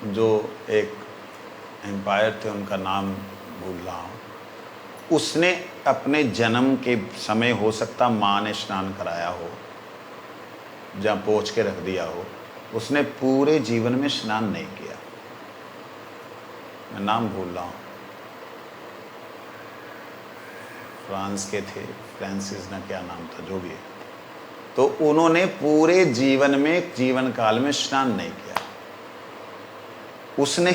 Speaker 1: जो एक एम्पायर थे, उनका नाम भूल रहा हूँ, उसने अपने जन्म के समय हो सकता माँ ने स्नान कराया हो, जहाँ पोंछ के रख दिया हो, उसने पूरे जीवन में स्नान नहीं किया। मैं नाम भूल रहा हूँ, फ्रांस के थे, फ्रांसिस ना क्या नाम था, जो भी है। तो उन्होंने पूरे जीवन में, जीवन काल में स्नान नहीं किया। उसने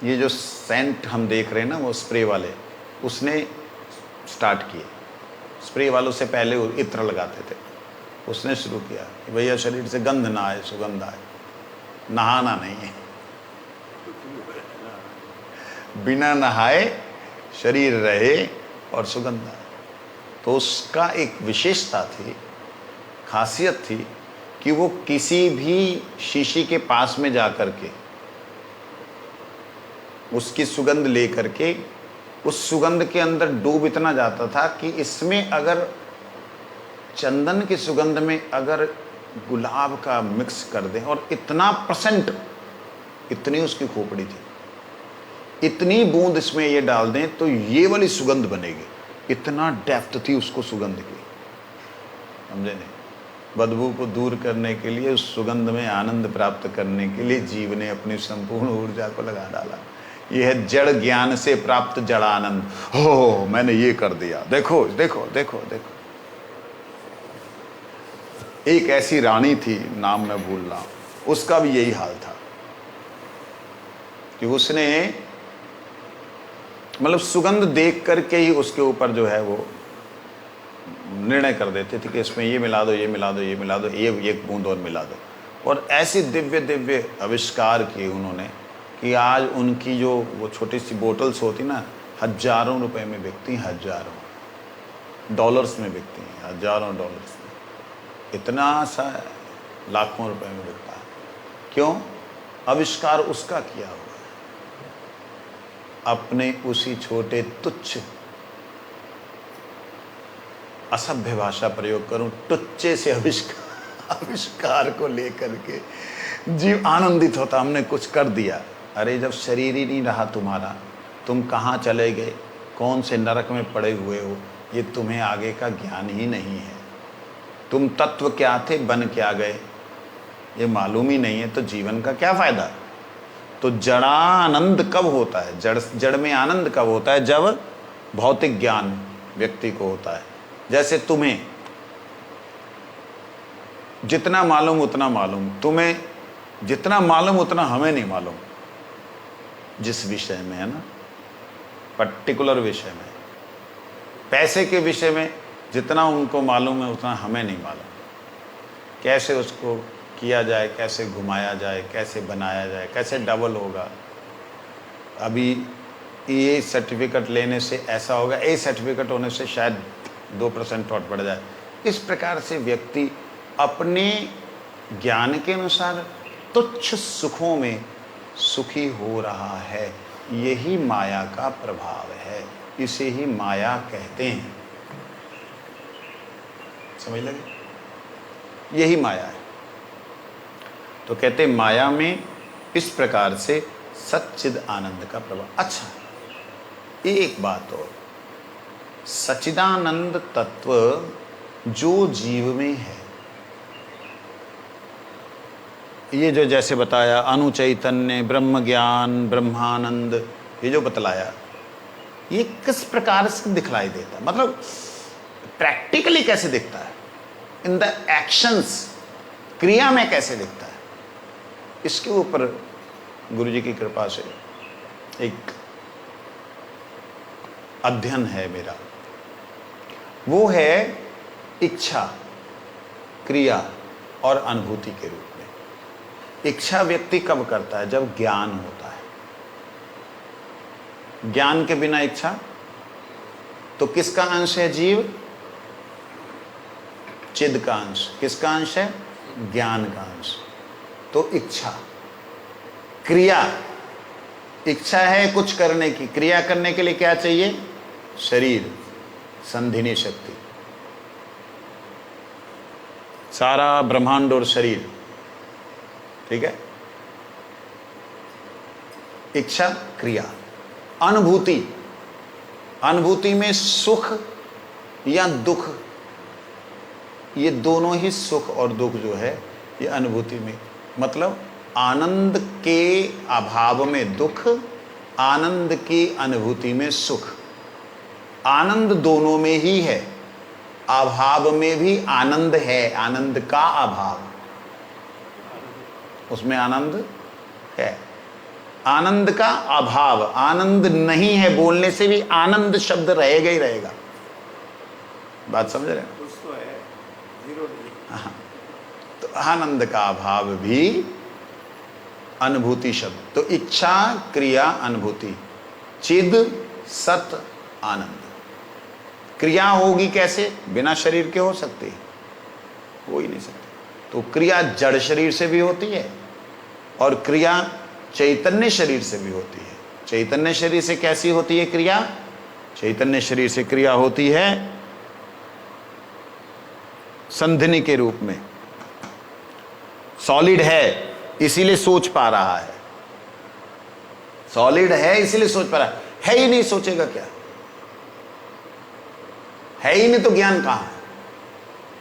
Speaker 1: ये जो सेंट हम देख रहे हैं ना, वो स्प्रे वाले, उसने स्टार्ट किए। स्प्रे वालों से पहले वो इत्र लगाते थे, उसने शुरू किया कि भैया शरीर से गंध ना आए, सुगंध आए, नहाना नहीं है, बिना नहाए शरीर रहे और सुगंध आए। तो उसका एक विशेषता थी, खासियत थी कि वो किसी भी शीशी के पास में जा कर के उसकी सुगंध ले करके उस सुगंध के अंदर डूब इतना जाता था कि इसमें अगर चंदन की सुगंध में अगर गुलाब का मिक्स कर दें, और इतना परसेंट, इतनी उसकी खोपड़ी थी, इतनी बूंद इसमें ये डाल दें तो ये वाली सुगंध बनेगी। इतना डेप्थ थी उसको सुगंध की, समझे नहीं? बदबू को दूर करने के लिए, उस सुगंध में आनंद प्राप्त करने के लिए जीव ने अपनी संपूर्ण ऊर्जा को लगा डाला। यह है जड़ ज्ञान से प्राप्त जड़ानंद। हो मैंने ये कर दिया, देखो देखो देखो देखो। एक ऐसी रानी थी, नाम मैं भूल रहा हूं, उसका भी यही हाल था कि उसने मतलब सुगंध देख करके ही उसके ऊपर जो है वो निर्णय कर देते थे कि इसमें ये मिला दो, ये मिला दो, ये मिला दो, ये एक बूंद और मिला दो। और ऐसी दिव्य दिव्य आविष्कार किए उन्होंने कि आज उनकी जो वो छोटी सी बोतल्स होती ना, हजारों रुपए में बिकती हैं, हजारों डॉलर्स में बिकती हैं, हजारों डॉलर्स में, इतना सा लाखों रुपए में बिकता है। क्यों? आविष्कार उसका किया हुआ है। अपने उसी छोटे तुच्छ, असभ्य भाषा प्रयोग करूं, टुच्चे से आविष्कार को लेकर के जीव आनंदित होता, हमने कुछ कर दिया। अरे जब शरीर ही नहीं रहा तुम्हारा, तुम कहाँ चले गए, कौन से नरक में पड़े हुए हो, ये तुम्हें आगे का ज्ञान ही नहीं है। तुम तत्व क्या थे, बन क्या गए, ये मालूम ही नहीं है, तो जीवन का क्या फायदा। तो जड़ानंद कब होता है, जड़ में आनंद कब होता है? जब भौतिक ज्ञान व्यक्ति को होता है। जैसे तुम्हें जितना मालूम उतना मालूम, तुम्हें जितना मालूम उतना हमें नहीं मालूम, जिस विषय में है ना, पर्टिकुलर विषय में। पैसे के विषय में जितना उनको मालूम है उतना हमें नहीं मालूम। कैसे उसको किया जाए, कैसे घुमाया जाए, कैसे बनाया जाए, कैसे डबल होगा। अभी ये सर्टिफिकेट लेने से ऐसा होगा, ए सर्टिफिकेट होने से शायद 2% और बढ़ जाए। इस प्रकार से व्यक्ति अपने ज्ञान के अनुसार तुच्छ सुखों में सुखी हो रहा है। यही माया का प्रभाव है, इसे ही माया कहते हैं। समझ लगे? यही माया है। तो कहते माया में इस प्रकार से सच्चिद आनंद का प्रभाव। अच्छा, एक बात और, सच्चिदानंद तत्व जो जीव में है, ये जो जैसे बताया अनु चैतन्य, ब्रह्म ज्ञान, ब्रह्मानंद, ये जो बतलाया, ये किस प्रकार से दिखलाई देता है, मतलब प्रैक्टिकली कैसे दिखता है, इन द एक्शंस, क्रिया में कैसे दिखता है, इसके ऊपर गुरु जी की कृपा से एक अध्ययन है मेरा। वो है इच्छा, क्रिया और अनुभूति के रूप में। इच्छा व्यक्ति कब करता है? जब ज्ञान होता है। ज्ञान के बिना इच्छा, तो किसका अंश है जीव? चिद का अंश। किसका अंश है? ज्ञान का अंश। तो इच्छा, क्रिया, इच्छा है कुछ करने की, क्रिया करने के लिए क्या चाहिए? शरीर, संधिनी शक्ति, सारा ब्रह्मांड और शरीर, ठीक है। इच्छा, क्रिया। अनुभूति, अनुभूति में सुख या दुख, ये दोनों ही, सुख और दुख जो है ये अनुभूति में, मतलब आनंद के अभाव में दुख, आनंद की अनुभूति में सुख। आनंद दोनों में ही है, अभाव में भी आनंद है, आनंद का अभाव, उसमें आनंद है। आनंद का अभाव, आनंद नहीं है बोलने से भी आनंद शब्द रहेगा ही रहेगा। बात समझ रहे हैं?
Speaker 3: कुछ तो है, जीरो नहीं।
Speaker 1: हाँ, तो आनंद का अभाव भी अनुभूति शब्द। तो इच्छा, क्रिया, अनुभूति, चिद, सत, आनंद। क्रिया होगी कैसे? बिना शरीर के हो सकती है? हो ही नहीं सकती। तो क्रिया जड़ शरीर से भी होती है और क्रिया चैतन्य शरीर से भी होती है। चैतन्य शरीर से कैसी होती है क्रिया? चैतन्य शरीर से क्रिया होती है संधिनी के रूप में। सॉलिड है इसीलिए सोच पा रहा है, सॉलिड है इसीलिए सोच पा रहा है ही नहीं, सोचेगा क्या? है ही नहीं तो ज्ञान कहां है?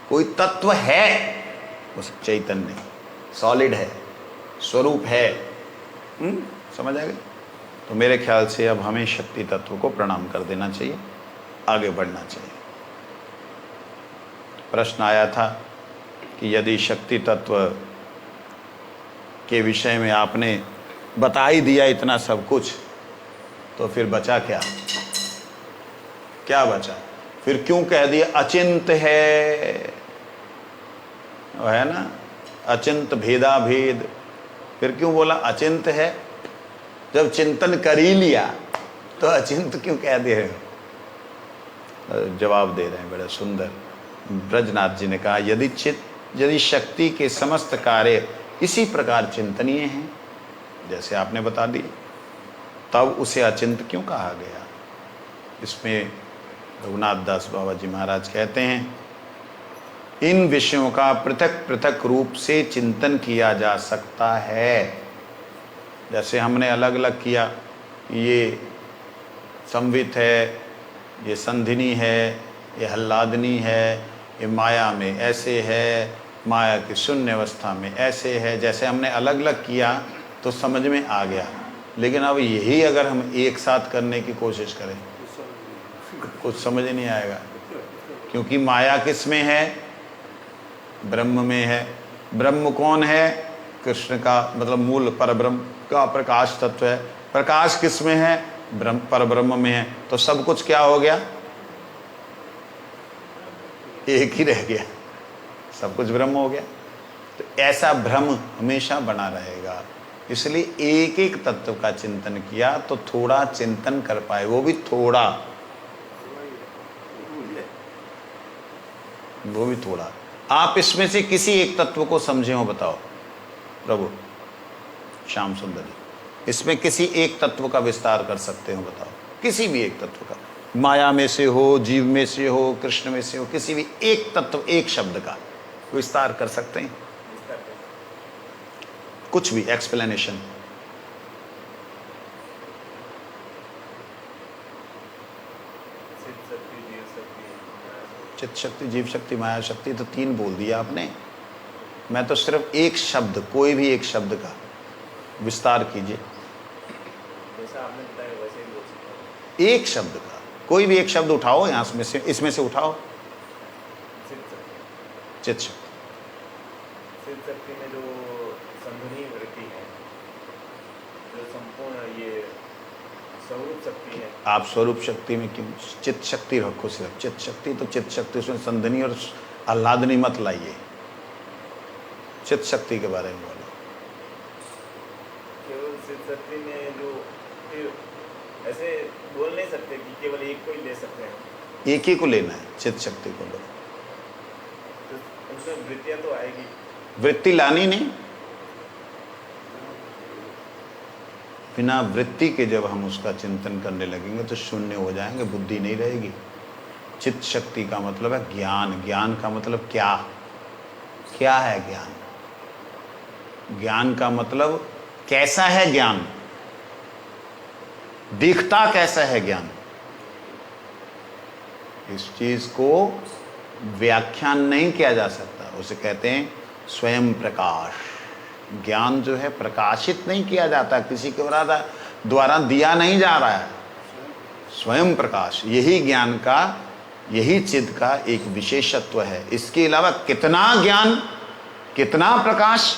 Speaker 1: कोई तत्व है, उस चैतन्य सॉलिड है, स्वरूप है। समझ आ गई? तो मेरे ख्याल से अब हमें शक्ति तत्व को प्रणाम कर देना चाहिए, आगे बढ़ना चाहिए। प्रश्न आया था कि यदि शक्ति तत्व के विषय में आपने बता ही दिया इतना सब कुछ, तो फिर बचा क्या? क्या बचा? फिर क्यों कह दिया अचिंत है? वो है ना, अचिंत भेदा भेद। फिर क्यों बोला अचिंत है? जब चिंतन कर ही लिया तो अचिंत क्यों कह दे रहे हो? जवाब दे रहे हैं बड़ा सुंदर। ब्रजनाथ जी ने कहा यदि शक्ति के समस्त कार्य इसी प्रकार चिंतनीय हैं, जैसे आपने बता दी, तब उसे अचिंत क्यों कहा गया? इसमें रघुनाथ दास बाबा जी महाराज कहते हैं, इन विषयों का पृथक पृथक रूप से चिंतन किया जा सकता है। जैसे हमने अलग अलग किया, ये संवित है, ये संधिनी है, ये हल्लादनी है, ये माया में ऐसे है, माया की शून्य अवस्था में ऐसे है। जैसे हमने अलग अलग किया तो समझ में आ गया, लेकिन अब यही अगर हम एक साथ करने की कोशिश करें कुछ समझ नहीं आएगा, क्योंकि माया किस में है? ब्रह्म में है। ब्रह्म कौन है? कृष्ण का, मतलब मूल परब्रह्म का प्रकाश तत्व है। प्रकाश किस में है? परब्रह्म में है। तो सब कुछ क्या हो गया? एक ही रह गया, सब कुछ ब्रह्म हो गया। तो ऐसा भ्रम हमेशा बना रहेगा। इसलिए एक एक तत्व का चिंतन किया तो थोड़ा चिंतन कर पाए, वो भी थोड़ा, वो भी थोड़ा। आप इसमें से किसी एक तत्व को समझे हो, बताओ प्रभु श्याम सुंदर जी, इसमें किसी एक तत्व का विस्तार कर सकते हो, बताओ किसी भी एक तत्व का, माया में से हो, जीव में से हो, कृष्ण में से हो, किसी भी एक तत्व, एक शब्द का विस्तार कर सकते हैं? कुछ भी एक्सप्लेनेशन? चित्त शक्ति, जीव शक्ति, माया शक्ति, तो तीन बोल दिया आपने। मैं तो सिर्फ एक शब्द, कोई भी एक शब्द का विस्तार कीजिए।
Speaker 4: जैसा आपने बताया वैसे ही बोल सकते हैं।
Speaker 1: एक शब्द का, कोई भी एक शब्द उठाओ, यहाँ में से, इसमें से उठाओ। चित्त शक्ति,
Speaker 4: चित्त शक्ति में जो संधनी वृत्ति है, जो संपूर्ण ये स्वरूप शक्ति है।
Speaker 1: आप स्वरूप शक्ति में क्यों चित्त शक्ति रखो? सिर्फ चित्त शक्ति, तो चित्त शक्ति उसमें संधनी और आह्लादनी मत लाइए, चित्त शक्ति के बारे में बोलो।
Speaker 4: केवल चित्त शक्ति में जो फिर ऐसे बोल नहीं सकते कि केवल एक को ही ले सकते हैं,
Speaker 1: एक ही को लेना है, चित्त शक्ति को लो।
Speaker 4: तो उसमें वृत्तियाँ तो आएगी,
Speaker 1: वृत्ति लानी नहीं, बिना वृत्ति के जब हम उसका चिंतन करने लगेंगे तो शून्य हो जाएंगे, बुद्धि नहीं रहेगी। चित्त शक्ति का मतलब है ज्ञान। ज्ञान का मतलब क्या? क्या है ज्ञान? ज्ञान का मतलब कैसा है ज्ञान, दिखता कैसा है ज्ञान। इस चीज को व्याख्यान नहीं किया जा सकता, उसे कहते हैं स्वयं प्रकाश। ज्ञान जो है प्रकाशित नहीं किया जाता, किसी के द्वारा दिया नहीं जा रहा है, स्वयं प्रकाश। यही ज्ञान का, यही चित्त का एक विशेषत्व है। इसके अलावा कितना ज्ञान, कितना प्रकाश,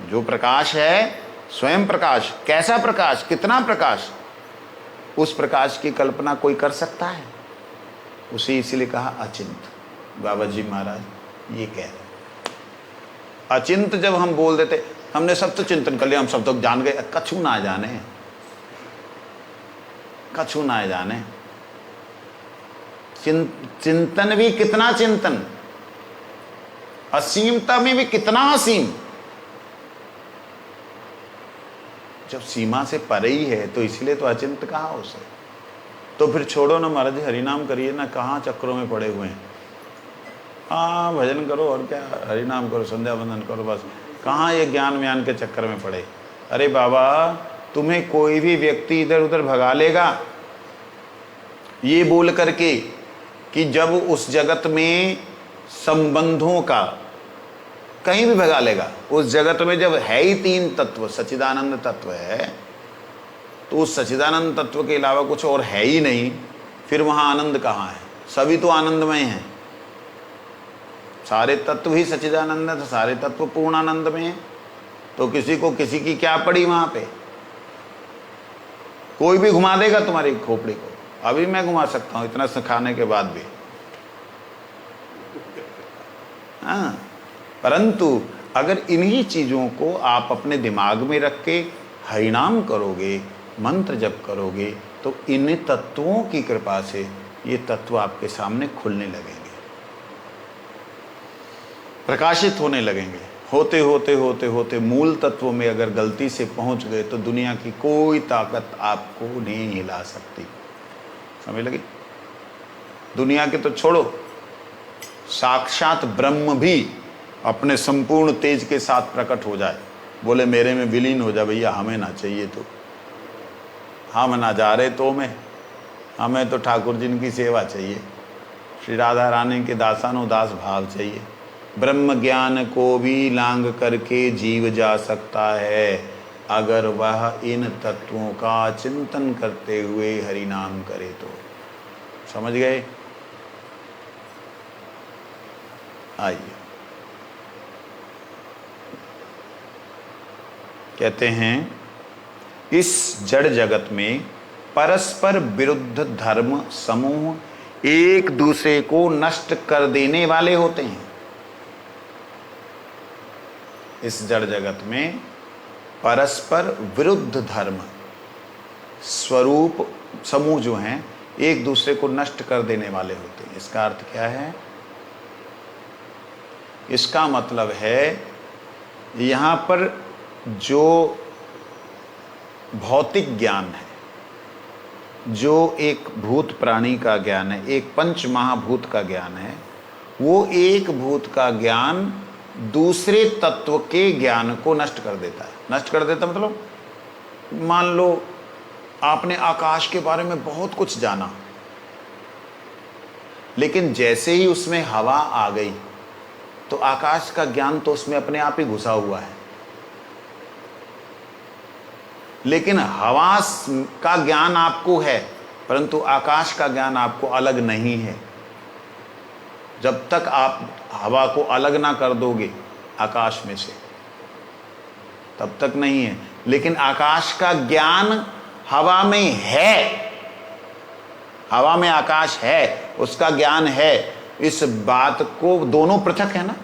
Speaker 1: जो प्रकाश है स्वयं प्रकाश, कैसा प्रकाश, कितना प्रकाश, उस प्रकाश की कल्पना कोई कर सकता है? उसे इसीलिए कहा अचिंत। बाबा जी महाराज ये कह रहे, अचिंत जब हम बोल देते, हमने सब तो चिंतन कर लिया, हम सब तो जान गए, कछु ना जाने, कछु ना जाने। चिंतन भी कितना चिंतन, असीमता में भी कितना असीम। जब सीमा से परे ही है तो इसलिए तो अचिंत कहा उसे। तो फिर छोड़ो ना महाराज, हरिनाम करिए ना, कहाँ चक्रों में पड़े हुए हैं। हाँ भजन करो और क्या, हरिनाम करो, संध्या वंदन करो, बस कहाँ ये ज्ञान व्यान के चक्कर में पड़े। अरे बाबा, तुम्हें कोई भी व्यक्ति इधर उधर भगा लेगा ये बोल करके कि जब उस जगत में संबंधों का, कहीं भी भगा लेगा। उस जगत में जब है ही तीन तत्व, सच्चिदानंद तत्व है, तो उस सच्चिदानंद तत्व के अलावा कुछ और है ही नहीं, फिर वहाँ आनंद कहाँ है? सभी तो आनंदमय हैं, सारे तत्व ही सच्चिदानंद है, तो सारे तत्व पूर्ण आनंद में हैं। तो किसी को किसी की क्या पड़ी वहाँ पे? कोई भी घुमा देगा तुम्हारी खोपड़ी को। अभी मैं घुमा सकता हूँ इतना सिखाने के बाद भी, हाँ। परंतु अगर इन्हीं चीज़ों को आप अपने दिमाग में रख के हरिनाम करोगे, मंत्र जप करोगे, तो इन तत्वों की कृपा से ये तत्व आपके सामने खुलने लगेंगे, प्रकाशित होने लगेंगे। होते होते होते होते मूल तत्वों में अगर गलती से पहुंच गए तो दुनिया की कोई ताकत आपको नहीं हिला सकती। समझ लगी? दुनिया के तो छोड़ो, साक्षात ब्रह्म भी अपने संपूर्ण तेज के साथ प्रकट हो जाए, बोले मेरे में विलीन हो जाए, भैया हमें ना चाहिए, तो हम ना जा रहे तो हमें तो ठाकुर जी की सेवा चाहिए, श्री राधा रानी के दासानो दास भाव चाहिए। ब्रह्म ज्ञान को भी लांघ करके जीव जा सकता है अगर वह इन तत्वों का चिंतन करते हुए हरि नाम करे तो। समझ गए? आइए, कहते हैं इस जड़ जगत में परस्पर विरुद्ध धर्म समूह एक दूसरे को नष्ट कर देने वाले होते हैं। इस जड़ जगत में परस्पर विरुद्ध धर्म स्वरूप समूह जो हैं एक दूसरे को नष्ट कर देने वाले होते हैं। इसका अर्थ क्या है? इसका मतलब है यहाँ पर जो भौतिक ज्ञान है, जो एक भूत प्राणी का ज्ञान है, एक पंच महाभूत का ज्ञान है, वो एक भूत का ज्ञान दूसरे तत्व के ज्ञान को नष्ट कर देता है। नष्ट कर देता मतलब, मान लो आपने आकाश के बारे में बहुत कुछ जाना, लेकिन जैसे ही उसमें हवा आ गई तो आकाश का ज्ञान तो उसमें अपने आप ही घुसा हुआ है, लेकिन हवा का ज्ञान आपको है, परंतु आकाश का ज्ञान आपको अलग नहीं है। जब तक आप हवा को अलग ना कर दोगे आकाश में से, तब तक नहीं है। लेकिन आकाश का ज्ञान हवा में है, हवा में आकाश है, उसका ज्ञान है। इस बात को, दोनों पृथक है ना,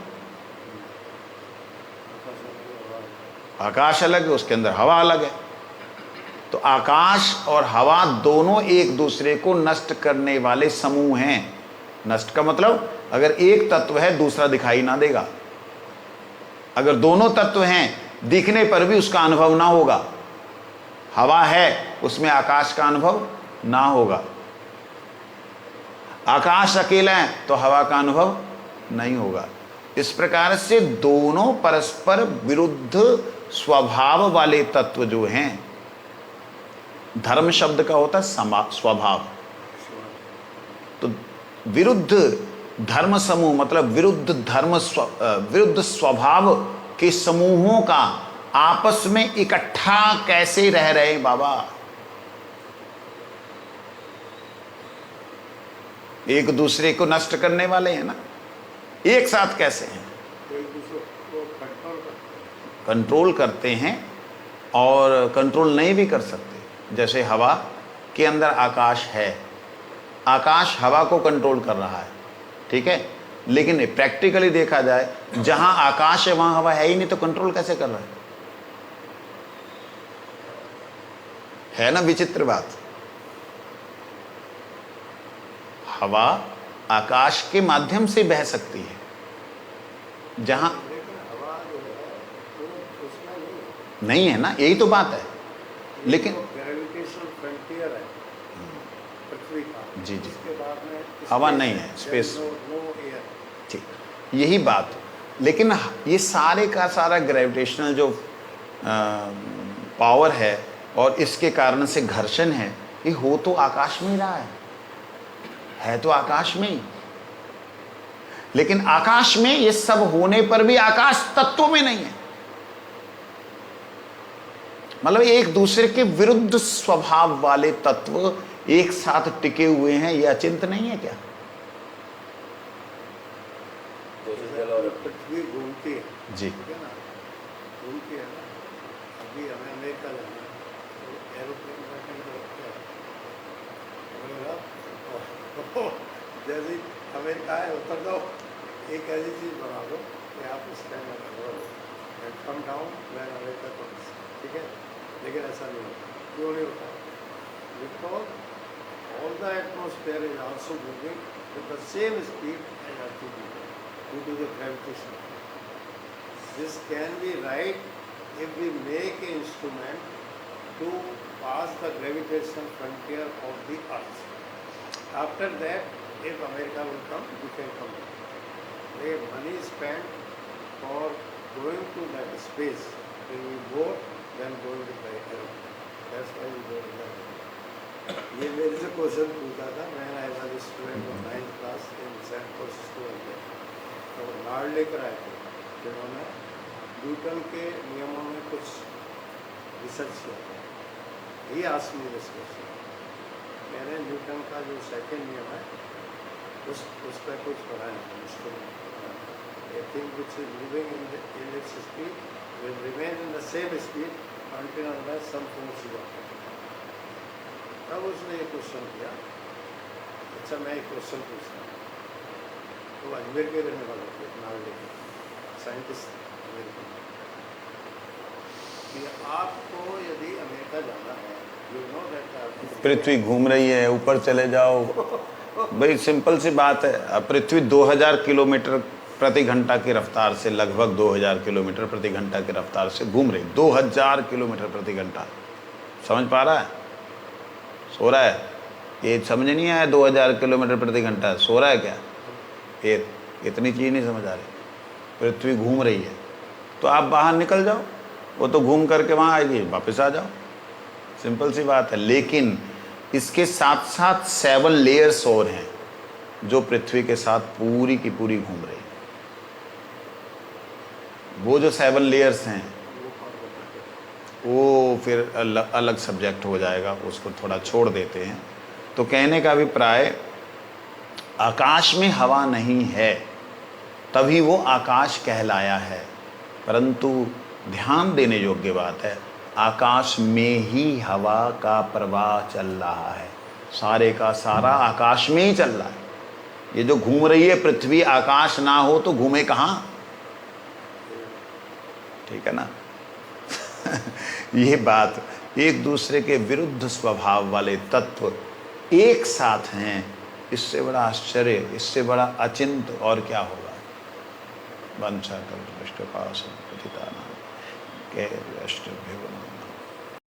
Speaker 1: आकाश अलग है, उसके अंदर हवा अलग है। तो आकाश और हवा दोनों एक दूसरे को नष्ट करने वाले समूह हैं। नष्ट का मतलब, अगर एक तत्व है दूसरा दिखाई ना देगा, अगर दोनों तत्व हैं दिखने पर भी उसका अनुभव ना होगा। हवा है, उसमें आकाश का अनुभव ना होगा। आकाश अकेला है तो हवा का अनुभव नहीं होगा। इस प्रकार से दोनों परस्पर विरुद्ध स्वभाव वाले तत्व जो हैं, धर्म शब्द का होता है स्वभाव, तो विरुद्ध धर्म समूह मतलब विरुद्ध स्वभाव के समूहों का आपस में इकट्ठा कैसे रह रहे बाबा? एक दूसरे को नष्ट करने वाले हैं ना, एक साथ कैसे हैं?
Speaker 3: एक दूसरे को
Speaker 1: कंट्रोल करते हैं और कंट्रोल नहीं भी कर सकते। जैसे हवा के अंदर आकाश है, आकाश हवा को कंट्रोल कर रहा है, ठीक है, लेकिन प्रैक्टिकली देखा जाए जहां आकाश है वहां हवा है ही नहीं, तो कंट्रोल कैसे कर रहा है ना? विचित्र बात। हवा आकाश के माध्यम से बह सकती है, जहां
Speaker 3: हवा जो है वो उसमें
Speaker 1: नहीं है ना, यही तो बात है। लेकिन
Speaker 3: ग्रेविटेशनल फ्रंटियर है पृथ्वी का,
Speaker 1: जी जी,
Speaker 3: उसके बाद में
Speaker 1: हवा नहीं है, स्पेस,
Speaker 3: नो एयर,
Speaker 1: ठीक, यही बात। लेकिन ये सारे का सारा ग्रेविटेशनल जो पावर है और इसके कारण से घर्षण है, ये हो तो आकाश में ही रहा है तो आकाश में ही। लेकिन आकाश में ये सब होने पर भी आकाश तत्व में नहीं है, मतलब एक दूसरे के विरुद्ध स्वभाव वाले तत्व एक साथ टिके हुए हैं। ये अचिंत नहीं है क्या?
Speaker 3: पृथ्वी घूमती है,
Speaker 1: जी,
Speaker 3: ठीक है ना, घूमती है ना। अभी हमें अमेरिका जाना है तो एरोप्लेन बैठने का क्या है, जैसे अमेरिका है उतर जाओ, एक ऐसी चीज़ बना दो कि आप इस time and come down when America comes, ठीक है। लेकिन ऐसा नहीं होता। क्यों नहीं होता? Because all the atmosphere is also moving with the same speed as earth is moving due to the gravitation. This can be right if we make an instrument to pass the gravitational frontier of the earth. After that, if America will come, we can come. The money spent for going to that space will be more than going to the airplane. That's why we go to that. ये मेरे से question पूछा था, मैं I was student of 9th class in San Francisco में, तो card लेकर आए थे जिन्होंने न्यूटन के नियमों में कुछ रिसर्च किया था। He asked me this question, मैंने न्यूटन का जो सेकंड नियम है उस पर कुछ पढ़ाया था मुश्किल में। A thing which is moving in its speed will remain in the same speed until unless some force is applied. तब उसने ये क्वेश्चन किया, अच्छा, मैं एक क्वेश्चन पूछता हूँ। तो अजमेर के रहने वाले थे, नालडे के साइंटिस्ट अमेरिकन, कि आपको यदि अमेरिका जाना है, यू नो दैट
Speaker 1: पृथ्वी घूम रही है, ऊपर चले जाओ। भाई सिंपल सी बात है, अब पृथ्वी 2000 किलोमीटर प्रति घंटा की रफ्तार से, लगभग 2000 किलोमीटर प्रति घंटा की रफ्तार से घूम रही। 2000 किलोमीटर प्रति घंटा, समझ पा रहा है? सो रहा है? ये समझ नहीं आया 2000 किलोमीटर प्रति घंटा सो रहा है क्या? ये इतनी चीज़ नहीं समझ आ रही। पृथ्वी घूम रही है तो आप बाहर निकल जाओ, वो तो घूम करके वहाँ आएगी, वापस आ जाओ, सिंपल सी बात है। लेकिन इसके साथ साथ 7 लेयर्स और हैं जो पृथ्वी के साथ पूरी की पूरी घूम रही है। वो जो 7 लेयर्स हैं वो फिर अलग सब्जेक्ट हो जाएगा, उसको थोड़ा छोड़ देते हैं। तो कहने का अभिप्राय, आकाश में हवा नहीं है तभी वो आकाश कहलाया है, परंतु ध्यान देने योग्य बात है, आकाश में ही हवा का प्रवाह चल रहा है, सारे का सारा आकाश में ही चल रहा है। ये जो घूम रही है पृथ्वी, आकाश ना हो तो घूमे कहाँ? ठीक है ना? ये बात, एक दूसरे के विरुद्ध स्वभाव वाले तत्व एक साथ हैं, इससे बड़ा आश्चर्य, इससे बड़ा अचिंत और क्या होगा। वंशा कल्पष्ट पास पतितानां के अष्टभ्यो नमः।